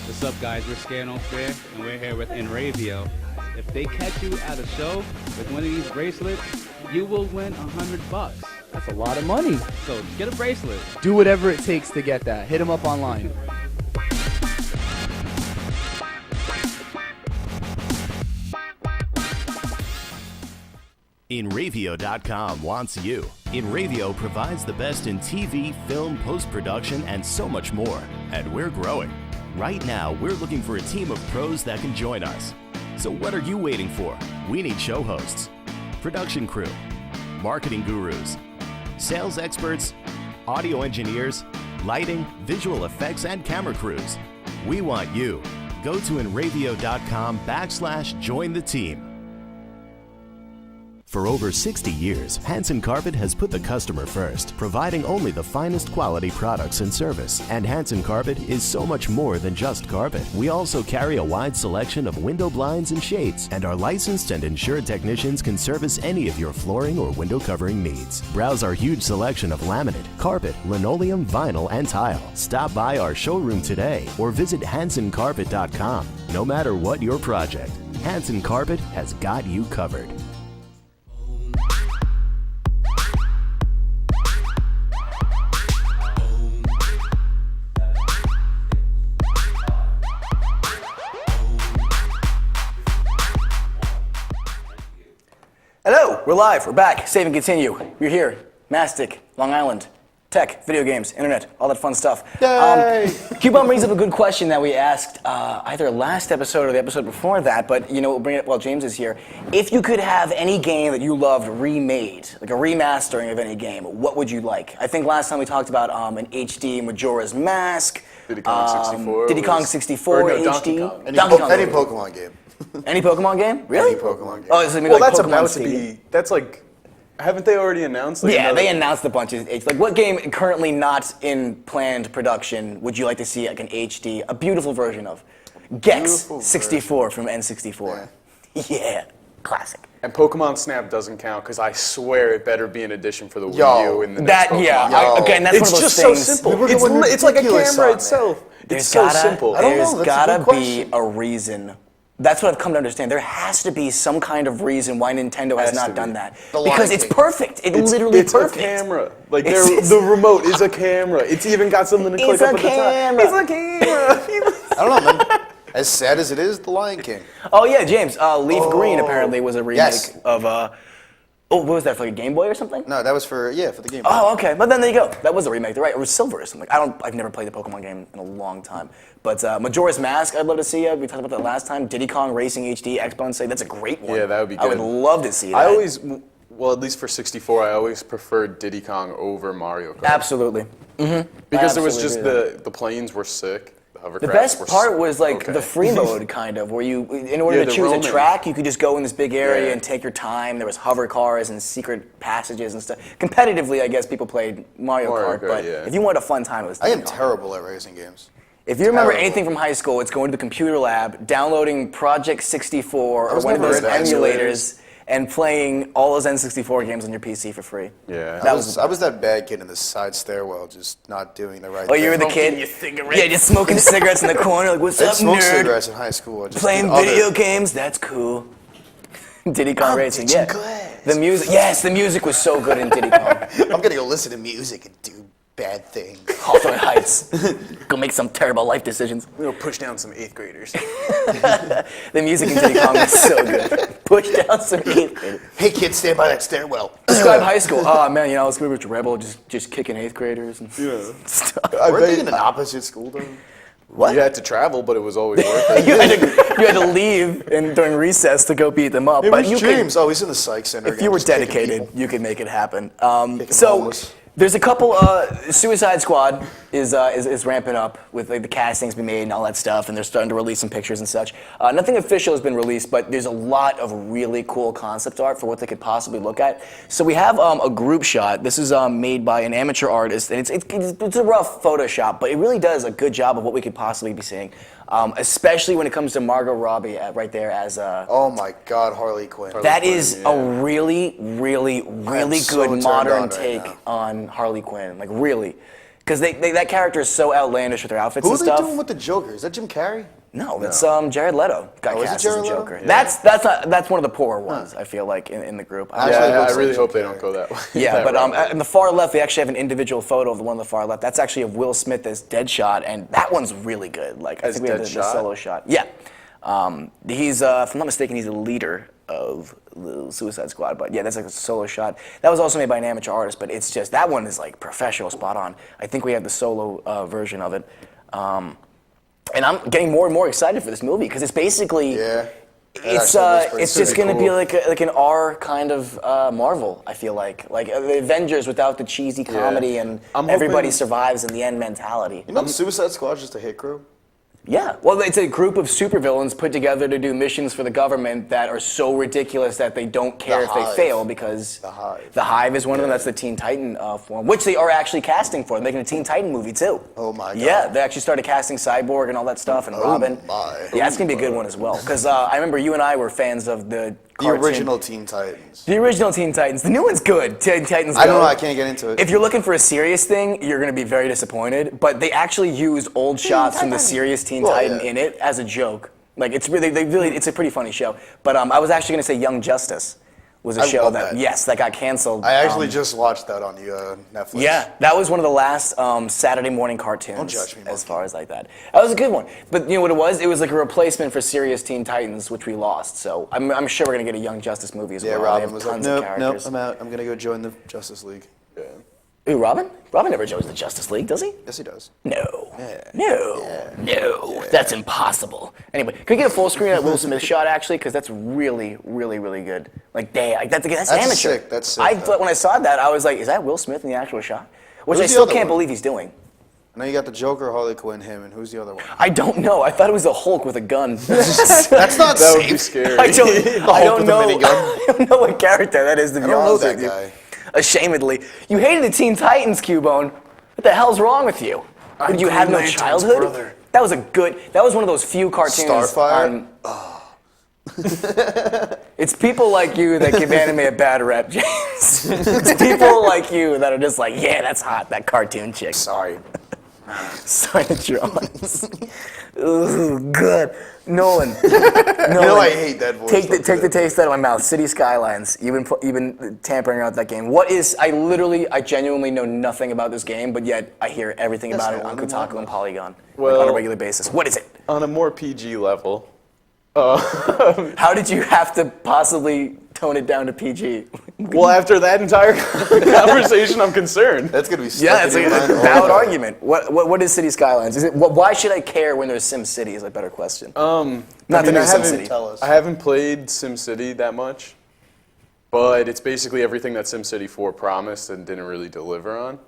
What's up, guys? We're Scared on Fair, and we're here with Enravio. If they catch you at a show with one of these bracelets, you will win $100. That's a lot of money. So get a bracelet. Do whatever it takes to get that. Hit them up online. Enravio.com wants you. Enravio provides the best in TV, film, post-production, and so much more. And we're growing. Right now, we're looking for a team of pros that can join us. So what are you waiting for? We need show hosts, production crew, marketing gurus, sales experts, audio engineers, lighting, visual effects, and camera crews. We want you. Go to Enravio.com/join the team. For over 60 years, Hanson Carpet has put the customer first, providing only the finest quality products and service. And Hanson Carpet is so much more than just carpet. We also carry a wide selection of window blinds and shades, and our licensed and insured technicians can service any of your flooring or window covering needs. Browse our huge selection of laminate, carpet, linoleum, vinyl, and tile. Stop by our showroom today or visit HansonCarpet.com. No matter what your project, Hanson Carpet has got you covered. Hello, we're live, we're back, save and continue. We're here, Mastic, Long Island, tech, video games, internet, all that fun stuff. Yay! Q-Bomb brings up a good question that we asked either last episode or the episode before that, but you know, we'll bring it while James is here. If you could have any game that you loved remade, like a remastering of any game, what would you like? I think last time we talked about an HD Majora's Mask, Diddy Kong 64. Diddy Kong 64 or no, HD. Donkey Kong. Any Pokemon game. Any Pokemon game? Really? Any Pokemon game. Oh, it's maybe Well, like that's Pokemon about to Stadium. be. That's like. Haven't they already announced? Like, Yeah, another- they announced a bunch of H. Like, what game currently not in planned production would you like to see like an HD, a beautiful version of? Gex Beautiful 64 from N64. Yeah, classic. And Pokemon Snap doesn't count because I swear it better be an addition for the Wii Yo, U in the next That Pokemon. yeah. Yo. Again, that's It's one of those just things. so simple. We were going It's like a ridiculous camera on itself. There's It's so gotta, simple. I don't know, There's that's a gotta good be question. a reason That's what I've come to understand. There has to be some kind of reason why Nintendo has Has not to done be. that. The Because Lion it's King. perfect. It's literally it's perfect. a camera. Like It's- the remote is a camera. It's even got something to click It's up a at the top. camera. It's a camera. I don't know, man. As sad as it is, The Lion King. Oh yeah, James. Leaf Green apparently was a remake Yes. of. What was that, for like a Game Boy or something? No, that was for the game. Oh, okay. But then there you go. That was a remake. They're right. It was Silver or something. I've never played a Pokemon game in a long time. But Majora's Mask, I'd love to see. We talked about that last time. Diddy Kong Racing HD, X-Bone say that's a great one. Yeah, that would be I would good. love to see that. I always, well, at least for 64, I always preferred Diddy Kong over Mario Kart. Absolutely. Because it was absolutely just do the planes were sick. The hovercrafts The best were part was like okay. the free mode kind of, where you, in order Yeah, to the choose roaming. a track, you could just go in this big area Yeah. and take your time. There was hover cars and secret passages and stuff. Competitively, I guess people played Mario Mario Kart, Kart, but yeah. if you wanted a fun time, it was I am Diddy Kong. terrible at racing games. If you remember Terrible. anything from high school, it's going to the computer lab, downloading Project 64 or was one of never those into emulators, and playing all those N64 games on your PC for free. Yeah. That I was that bad kid in the side stairwell, just not doing the right Oh, thing. you were the kid? Yeah, just smoking cigarettes in the corner, like, what's I up, didn't smoke nerd? cigarettes in high school. I just Playing did other- video games? That's cool. Diddy Kong Racing, teaching yeah. class. The music, yes, the music was so good in Diddy Kong. I'm gonna go listen to music and do bad things. Hawthorne Heights. Go make some terrible life decisions. We're gonna push down some 8th graders. The music in Diddy Kong was so good. Push down some 8th graders. Hey kids, stand by that stairwell. Describe high school. Oh man, I was gonna be rich rebel, just kicking 8th graders and stuff. Weren't they in an opposite school though? What? You had to travel, but it was always worth it. you had to leave during recess to go beat them up. Hey, but where's you James? Oh, he's in the psych center. if again, you were just kicking dedicated, people. you could make it happen. Kicking So homeless. there's a couple. Suicide Squad is ramping up with like the castings being made and all that stuff, and they're starting to release some pictures and such. Nothing official has been released, but there's a lot of really cool concept art for what they could possibly look at. So we have a group shot. This is made by an amateur artist, and it's a rough Photoshop, but it really does a good job of what we could possibly be seeing. Especially when it comes to Margot Robbie right there as Oh my God, Harley Quinn. that is a really, really, really so good turned modern on right take now. on Harley Quinn. Like really, because that character is so outlandish with their outfits Who are and they stuff. doing with the Joker? Is that Jim Carrey? No, that's Jared Leto got Oh, is it cast as Jared the Leto? Joker. Yeah. That's one of the poorer ones. I feel like in the group. Actually, Yeah, it I looks really like hope Jim they don't Carrey. go that way. Yeah, that but route. on the far left, we actually have an individual photo of the one on the far left. That's actually of Will Smith as Deadshot, and that one's really good. Like I As think we have the Deadshot? solo shot. Yeah, he's if I'm not mistaken, he's a leader of the Suicide Squad. But yeah, that's like a solo shot. That was also made by an amateur artist, but it's just that one is like professional, spot on. I think we have the solo version of it. And I'm getting more and more excited for this movie because it's basically Yeah. it's actually looks pretty it's just cool. gonna be like an R kind of Marvel. I feel like the Avengers without the cheesy comedy and I'm everybody hoping- survives in the end mentality. You know, Suicide Squad's just a hit crew. Yeah, well, it's a group of supervillains put together to do missions for the government that are so ridiculous that they don't care The if they Hive. fail because The Hive. is one of them. That's the Teen Titan form, which they are actually casting for. They're making a Teen Titan movie too. Oh my God. Yeah, they actually started casting Cyborg and all that stuff and Robin. my. Yeah, it's gonna be a good one as well. Because I remember you and I were fans of the cartoon. original Teen Titans. The original Teen Titans. The new one's good. Teen Titans I don't Go. know. I can't get into it. If you're looking for a serious thing, you're going to be very disappointed. But they actually used old shots from the serious Teen Well, Titan yeah. in it as a joke. Like it's really, it's a pretty funny show. But I was actually going to say Young Justice was a I show love that that. that got canceled. I actually just watched that on Netflix. Yeah, that was one of the last Saturday morning cartoons. Don't judge me, as monkey. far as like that. That was a good one. But you know what it was? It was like a replacement for serious Teen Titans, which we lost. So I'm sure we're gonna get a Young Justice movie as Yeah, well. They Robin have was like, tons of nope, characters. I'm out. I'm gonna go join the Justice League. Yeah. Ooh, Robin? Robin never joins the Justice League, does he? Yes, he does. No. Yeah. No. No. That's impossible. Anyway, can we get a full screen of that Will Smith shot actually? Because that's really, really, really good. Like, that's amateur. sick. That's sick, I though. thought when I saw that, I was like, is that Will Smith in the actual shot? Which Who's I the still other can't one? believe he's doing. I know you got the Joker, Harley Quinn, him, and who's the other one? I don't know. I thought it was a Hulk with a gun. That's not That would be safe. scary. I don't, The I Hulk don't with a know. minigun. I don't know what character that is, to be I don't know honest that with you. guy. Ashamedly. You hated the Teen Titans, Cubone. What the hell's wrong with you? I'm Did you have Green no Lantern's childhood? brother. That was one of those few cartoons. Starfire? It's people like you that give anime a bad rep, James. It's people like you that are just like, yeah, that's hot, that cartoon chick. Sorry. Silent drawings. Ooh, good. Nolan. I hate that voice. Take the taste out of my mouth. City Skylines. You've been tampering around with that game. What is? I genuinely know nothing about this game, but yet I hear everything about it on Kotaku and Polygon on a regular basis. What is it? On a more PG level. How did you have to possibly tone it down to PG? Well, after that entire conversation, I'm concerned. That's gonna be Yeah, it's stuck in a your mind all valid the time. argument. What is City Skylines? Is it? Why should I care when there's Sim City? Is a better question. Not the new Sim City. Tell us. I haven't played SimCity that much, but it's basically everything that SimCity 4 promised and didn't really deliver on.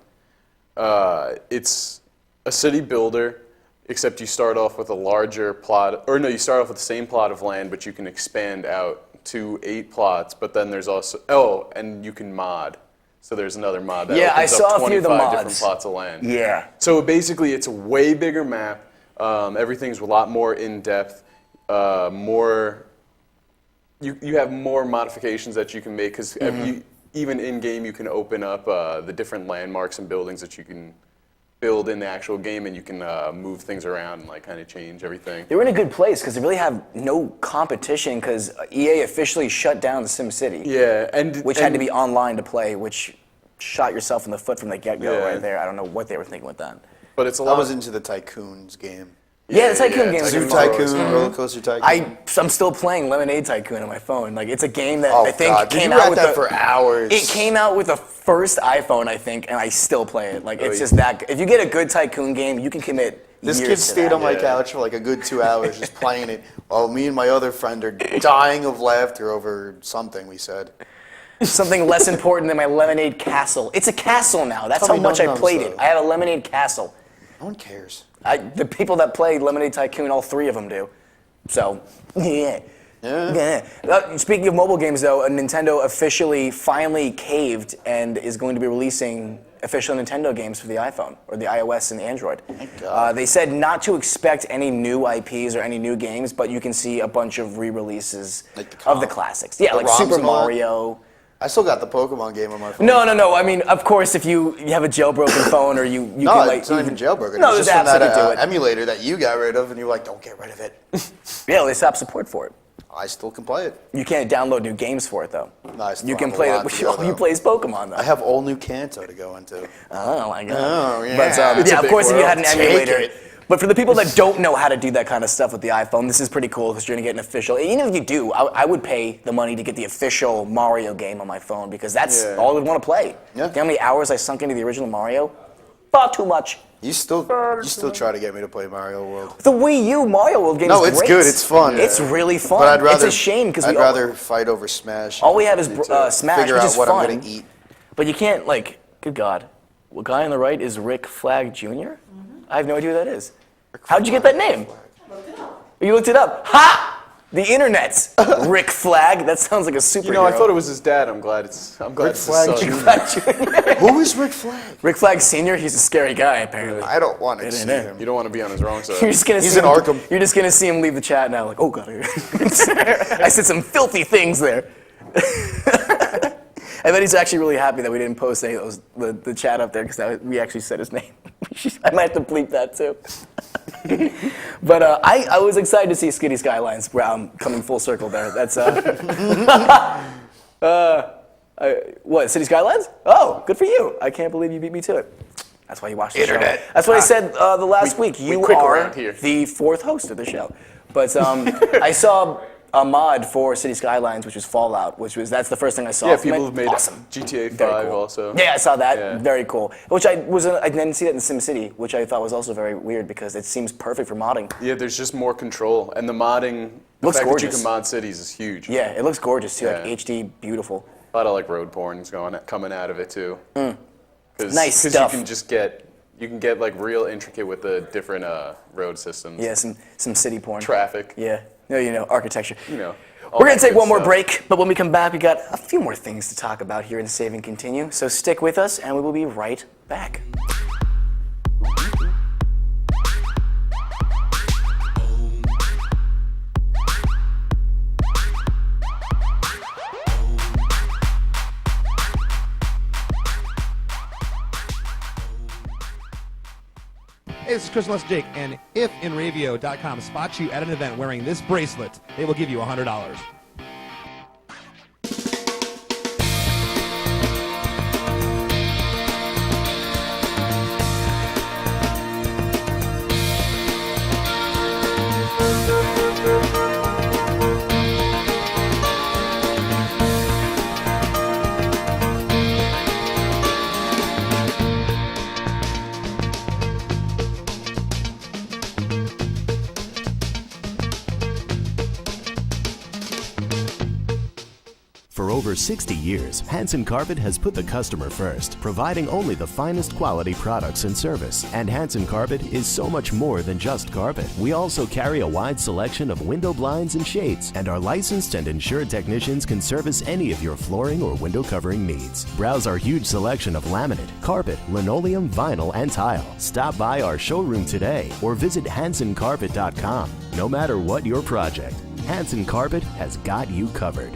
It's a city builder, except you start off with a larger plot, or no, you start off with the same plot of land, but you can expand out to 8 plots, but then there's also, and you can mod. So there's another mod that Yeah, I opens saw up a few of the 25 different mods. plots of land. Yeah. So basically, it's a way bigger map. Everything's a lot more in-depth, more. You have more modifications that you can make, because even in-game you can open up the different landmarks and buildings that you can build in the actual game, and you can move things around and like kind of change everything. They were in a good place because they really have no competition because EA officially shut down SimCity. Yeah, which had to be online to play, which shot yourself in the foot from the get-go Yeah. right there. I don't know what they were thinking with that. But it's a I lot. was into the Tycoons game. Yeah, the Tycoon game was Zoo fun. Tycoon, Roller Coaster Tycoon. I'm still playing Lemonade Tycoon on my phone. Like, it's a game that Oh, I think God. Did came you out ride with that for hours? It came out with the first iPhone, I think, and I still play it. Like, it's just that. If you get a good Tycoon game, you can commit. This years kid to stayed that. on my couch for like a good 2 hours just playing it, while me and my other friend are dying of laughter over something we said. Something less important than my Lemonade Castle. It's a castle now. That's Tell how me much I num-nums, played it. though. I have a Lemonade Castle. No one cares. The people that play Lemonade Tycoon, all 3 of them do. So, yeah. Speaking of mobile games, though, Nintendo officially finally caved and is going to be releasing official Nintendo games for the iPhone, or the iOS and the Android. They said not to expect any new IPs or any new games, but you can see a bunch of re-releases of the classics. Yeah, like ROMs Super and all that? Mario. I still got the Pokemon game on my phone. No. I mean, of course, if you have a jailbroken phone or you No, can like. it's not even jailbroken. No, it's there's just from apps that that do it. emulator that you got rid of, and you were like, don't get rid of it. Yeah, well, they stopped support for it. I still can play it. You can't download new games for it though. No, I still You can have a play lot it. to go, All you though. play is Pokemon though. I have all new Kanto to go into. Oh my god. Oh, yeah. But It's a yeah, of big course, if you world. had an Take emulator. it. But for the people that don't know how to do that kind of stuff with the iPhone, this is pretty cool because you're gonna get an official. Even if you do, I would pay the money to get the official Mario game on my phone because that's all I would want to play. Yeah. You know how many hours I sunk into the original Mario? Far too much. You still try to get me to play Mario World. The Wii U Mario World game No, is it's great. good. It's fun. It's really fun. But I'd rather. it's a shame because I'd rather fight over Smash. all we have is to Smash, figure which out is what fun. I'm gonna eat. But you can't, like, good God. The guy on the right is Rick Flag Jr.? I have no idea who that is. How'd you get that name? You looked it up. Ha! The internet's Rick Flag. That sounds like a superhero. You know, I thought it was his dad. I'm glad it's his Flag son. Rick Flag Jr. Who is Rick Flag? Rick Flag Sr., he's a scary guy, apparently. I don't want to see him. You don't want to be on his wrong You're side. just gonna He's see in him, Arkham. You're just gonna see him leave the chat now, like, oh god, I said some filthy things there. I bet he's actually really happy that we didn't post any of those the chat up there because we actually said his name. I might have to bleep that too. But I was excited to see City Skylines coming full circle there. That's what, City Skylines? Oh, good for you. I can't believe you beat me to it. That's why you watched the show. That's what I said the last week. You quick are around here. the 4th host of the show. But I saw a mod for City Skylines, which was Fallout, that's the first thing I saw. Yeah, from people it. have made Awesome. GTA 5 Very cool. also. Yeah, I saw that. Yeah. Very cool. Which I didn't see that in SimCity, which I thought was also very weird because it seems perfect for modding. Yeah, there's just more control, and the modding. The Looks fact that you gorgeous. can mod cities is huge. Yeah, it looks gorgeous too, like Yeah. HD, beautiful. A lot of like road porn's coming out of it too. Nice stuff. You can get like real intricate with the different road systems. Yeah, some city porn. Traffic. Yeah, architecture. All We're going that to take good one more stuff. break, but when we come back, we got a few more things to talk about here in Save and Continue. So stick with us, and we will be right back. Hey, this is Chris Less Jake, and if InRavio.com spots you at an event wearing this bracelet, they will give you $100. For over 60 years, Hanson Carpet has put the customer first, providing only the finest quality products and service. And Hanson Carpet is so much more than just carpet. We also carry a wide selection of window blinds and shades, and our licensed and insured technicians can service any of your flooring or window covering needs. Browse our huge selection of laminate, carpet, linoleum, vinyl, and tile. Stop by our showroom today or visit hansoncarpet.com. No matter what your project, Hanson Carpet has got you covered.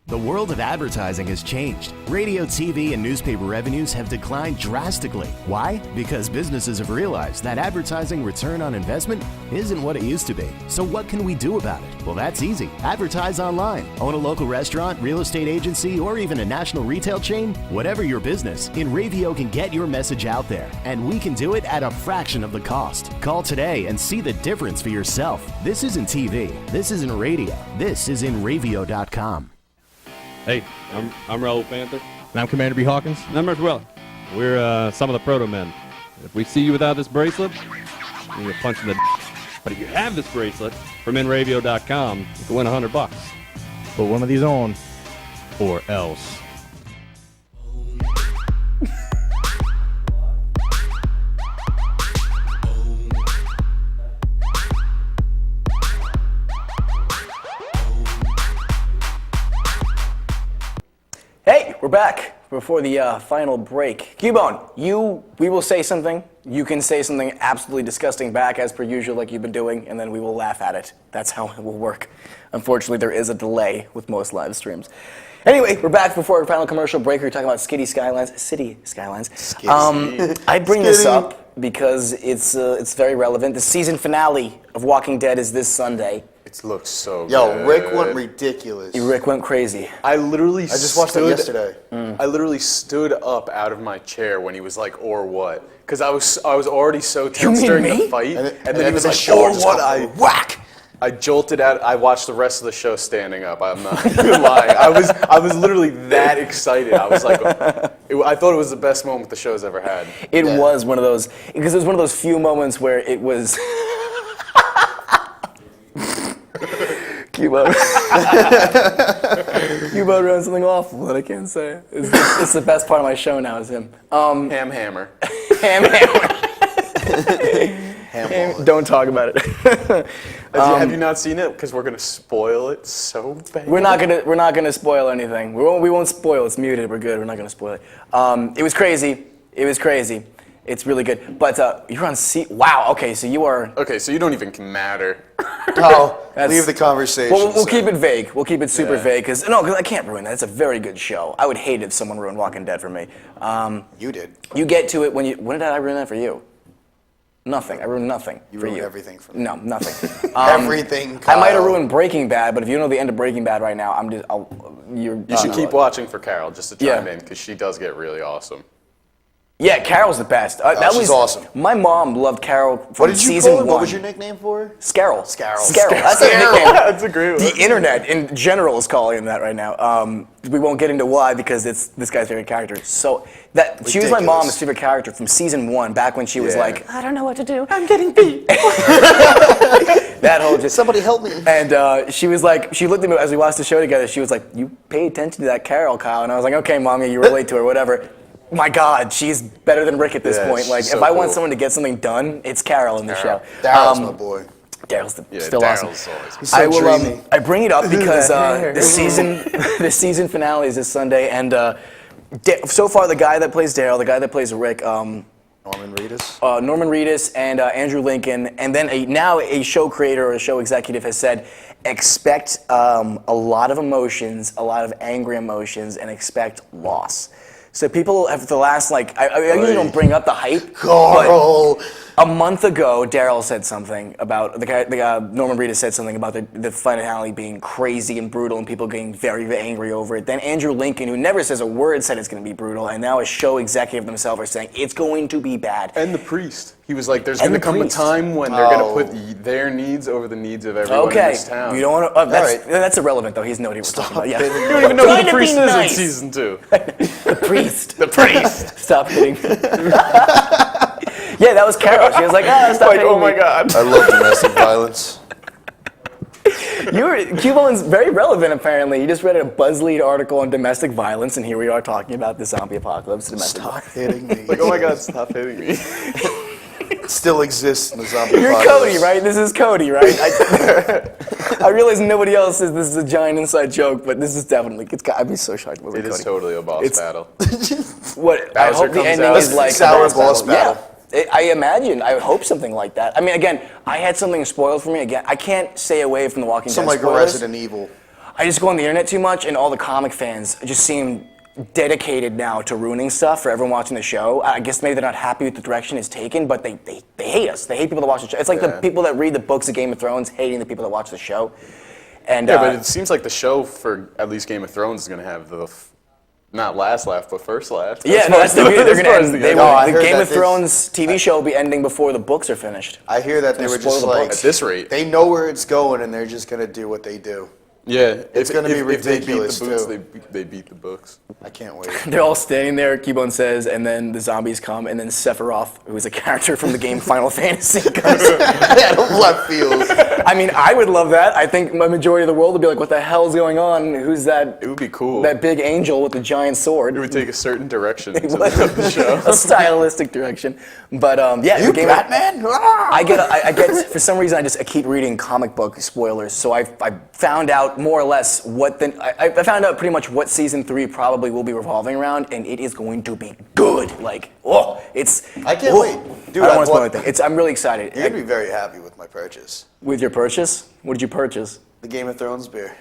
The world of advertising has changed. Radio, TV, and newspaper revenues have declined drastically. Why? Because businesses have realized that advertising return on investment isn't what it used to be. So what can we do about it? Well, that's easy. Advertise online. Own a local restaurant, real estate agency, or even a national retail chain? Whatever your business, InRavio can get your message out there, and we can do it at a fraction of the cost. Call today and see the difference for yourself. This isn't TV. This isn't radio. This is InRavio.com. Hey, I'm Raul Panther. And I'm Commander B. Hawkins. And I'm Weller. We're some of the proto men. If we see you without this bracelet, you're gonna punch in the But if you have this bracelet from InRavio.com, you can win $100. Put one of these on, or else. Hey, we're back before the final break. Cubone, we will say something. You can say something absolutely disgusting back as per usual like you've been doing, and then we will laugh at it. That's how it will work. Unfortunately, there is a delay with most live streams. Anyway, we're back before our final commercial break. We're talking about City Skylines. I bring this up because it's very relevant. The season finale of Walking Dead is this Sunday. It looks so good. Yo, Rick went ridiculous. Rick went crazy. I just watched it yesterday. I literally stood up out of my chair when he was like, "Or what?" Because I was already so tense during the fight, and then he was like, "Or what?" Whack. I jolted out. I watched the rest of the show standing up. I'm not even lying. I was literally that excited. I was like, I thought it was the best moment the show's ever had. It was one of those, because it was one of those few moments where it was. Cubo runs something awful that I can't say. It's the best part of my show now is him. Ham Hammer. Don't talk about it. Have you not seen it? Because we're gonna spoil it so bad. We're not gonna spoil anything. We won't spoil. It's muted. We're good. We're not gonna spoil it. It was crazy. It's really good. But you're on Wow. Okay, so you are. Okay, so you don't even matter. Oh, leave the conversation. We'll keep it vague. We'll keep it super vague because I can't ruin that. It's a very good show. I would hate if someone ruined Walking Dead for me. You did. You get to it when did I ruin that for you? Nothing. I ruined nothing for you. You ruined everything for me. No, nothing. Everything. Kyle. I might have ruined Breaking Bad, but if you know the end of Breaking Bad right now, You should keep watching for Carol just to chime in because she does get really awesome. Yeah, Carol's the best. She's awesome. My mom loved Carol from What did you season call her? 1. What was your nickname for her? Scarrow. Scarrow. That's a nickname. That's a great one. The internet in general is calling him that right now. We won't get into why because it's this guy's favorite character. So that she was my Ridiculous. mom's favorite character from season 1, back when she was Yeah. like, I don't know what to do. I'm getting beat. That whole just Somebody help me. And she was like, she looked at me as we watched the show together. She was like, you pay attention to that Carol, Kyle. And I was like, okay, Mommy, you relate to her, whatever. My God, she's better than Rick at this Yeah, point. Like, she's if so I want cool. someone to get something done, it's Carol in the show. Daryl's my boy. Daryl's Yeah, still Daryl's awesome. always. He's so I will. dreamy. I bring it up because the season finale is this Sunday, and so far the guy that plays Daryl, the guy that plays Rick, Norman Reedus. Norman Reedus and Andrew Lincoln, and then now a show creator or a show executive has said, expect a lot of emotions, a lot of angry emotions, and expect loss. So people have the last I usually don't bring up the hype. Carl. But a month ago, Daryl said something about the guy. Norman Reedus said something about the finale being crazy and brutal, and people getting very, very angry over it. Then Andrew Lincoln, who never says a word, said it's going to be brutal, and now a show executive themselves are saying it's going to be bad. And the priest. He was like, there's And going to the come priest. a time when they're going to put their needs over the needs of everyone in Okay, this town. you don't want to. right. That's irrelevant, though. He's no idea what we're talking about. Yeah. You don't even know who Trying the to be priest is nice. in season 2. The priest. The priest. Stop hitting. Yeah, that was Carol. She was like, stop hitting oh my me. God. I love domestic violence. Cubone's very relevant, apparently. You just read a BuzzLead article on domestic violence, and here we are talking about the zombie apocalypse. Domestic Stop violence. hitting me. Like, oh my God, stop hitting me. It still exists in the zombie You're apocalypse. Cody, right? This is Cody, right? I realize nobody else says this is a giant inside joke, but this is definitely. I'd be so shocked. If it was It is Cody. totally a boss It's- battle. What I Bowser hope the comes ending out. is like Sour a boss battle. Yeah, I imagine. I hope something like that. I mean, again, I had something spoiled for me. Again, I can't stay away from the Walking Some Dead like a spoilers. Resident Evil. I just go on the internet too much, and all the comic fans just seem dedicated now to ruining stuff for everyone watching the show. I guess maybe they're not happy with the direction it's taken, but they hate us. They hate people that watch the show. It's like the people that read the books of Game of Thrones hating the people that watch the show. And Yeah, but it seems like the show for at least Game of Thrones is going to have the not last laugh, but first laugh. yeah, no, that's the beauty. They're going to end. I The heard Game that of Thrones TV show will be ending before the books are finished. I hear that they were spoil just the like books. At this rate. They know where it's going and they're just gonna do what they do. Yeah, It's gonna be if they beat the ridiculous, books, too. they beat the books. I can't wait. They're all standing there, Keybone says, and then the zombies come, and then Sephiroth, who is a character from the game Final Fantasy, comes. Out of left field. I mean, I would love that. I think my majority of the world would be like, what the hell's going on? Who's that? It would be cool. That big angel with the giant sword. It would take a certain direction to What? the show. A stylistic direction. But yeah, You the game. Batman? I get for some reason I keep reading comic book spoilers, so I found out more or less I found out pretty much what season 3 probably will be revolving around, and it is going to be good. Like, it's. I can't wait. Dude, I don't want to spoil what- anything. I'm really excited. You're gonna be very happy with my purchase. With your purchase, what did you purchase? The Game of Thrones beer.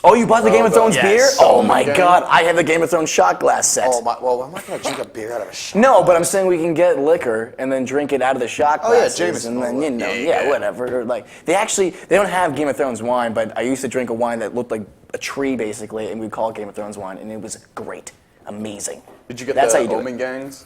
Oh, you bought the Game of Thrones yes. beer? Oh Oh, my okay. God, I have the Game of Thrones shot glass set. Oh my! Well, I'm not gonna drink a beer out of a shot. No, but I'm saying we can get liquor and then drink it out of the shot Oh, yeah, glasses, Jameson, and then all you that. know, Yeah. whatever. Or like they don't have Game of Thrones wine, but I used to drink a wine that looked like a tree basically, and we'd call it Game of Thrones wine, and it was great, amazing. Did you get That's the how you do Omen it. Gangs?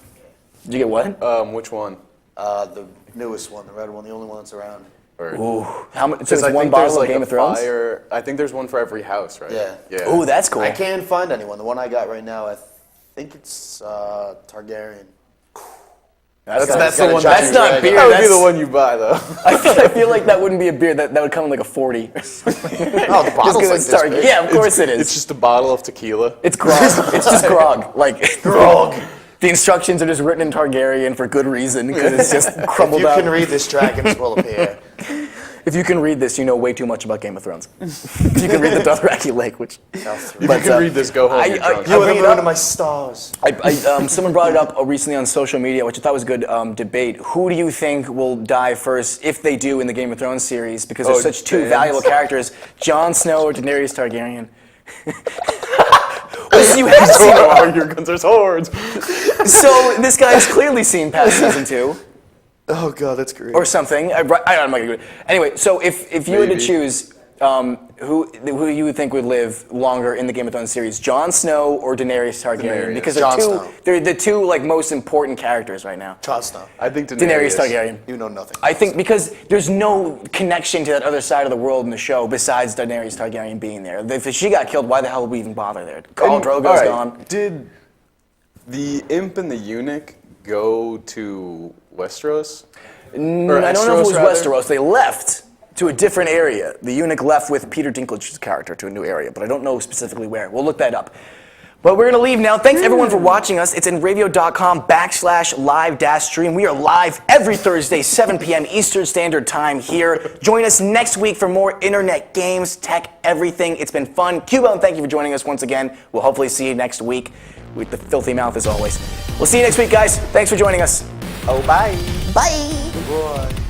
Did you get what? Which one? The newest one, the red one, the only one that's around. Or, Ooh, how much? So 'cause it's I one think there's bottle like of Game a of Thrones. fire. I think there's one for every house, right? Yeah. Yeah. Ooh, that's cool. I can't find anyone. The one I got right now, I think it's Targaryen. That's the one That's not beer. That would be That's, the one you buy, though. I feel like that wouldn't be a beer. That would come in like a 40. Oh, the Just bottle's 'cause like it's this Targaryen. big. Yeah, of course it is. It's just a bottle of tequila. It's grog. It's just grog. Like grog. The instructions are just written in Targaryen for good reason because it's just crumbled You up. can read this dragons will appear. If you can read this, you know way too much about Game of Thrones. If you can read the Dothraki Lake, which If you can read this, go home. You're drunk. You are the bring it moon up. of my stars. someone brought it up recently on social media, which I thought was a good debate. Who do you think will die first, if they do, in the Game of Thrones series? Because there's such two Dance. valuable characters, Jon Snow or Daenerys Targaryen. Well, you have seen it. Your guns are swords. So this guy's clearly seen past season 2. Oh god, that's great. Or something. I'm not gonna do it. Anyway, so if you were to Maybe. choose, Who you would think would live longer in the Game of Thrones series, Jon Snow or Daenerys Targaryen? Daenerys. Because Jon Snow. they're the two like most important characters right now. Jon Snow. I think Daenerys Targaryen. You know nothing. I think because there's no connection to that other side of the world in the show besides Daenerys Targaryen being there. If she got killed, why the hell would we even bother there? Khal Drogo's All right, gone. Did the imp and the eunuch go to Westeros? I don't know if it was Westeros. They left to a different area. The eunuch left with Peter Dinklage's character to a new area, but I don't know specifically where. We'll look that up. But we're going to leave now. Thanks everyone for watching us. It's inravio.com/live-stream. We are live every Thursday, 7 p.m. Eastern Standard Time here. Join us next week for more internet games, tech, everything. It's been fun. Cubone, thank you for joining us once again. We'll hopefully see you next week with the filthy mouth as always. We'll see you next week, guys. Thanks for joining us. Oh, bye. Bye. Boy.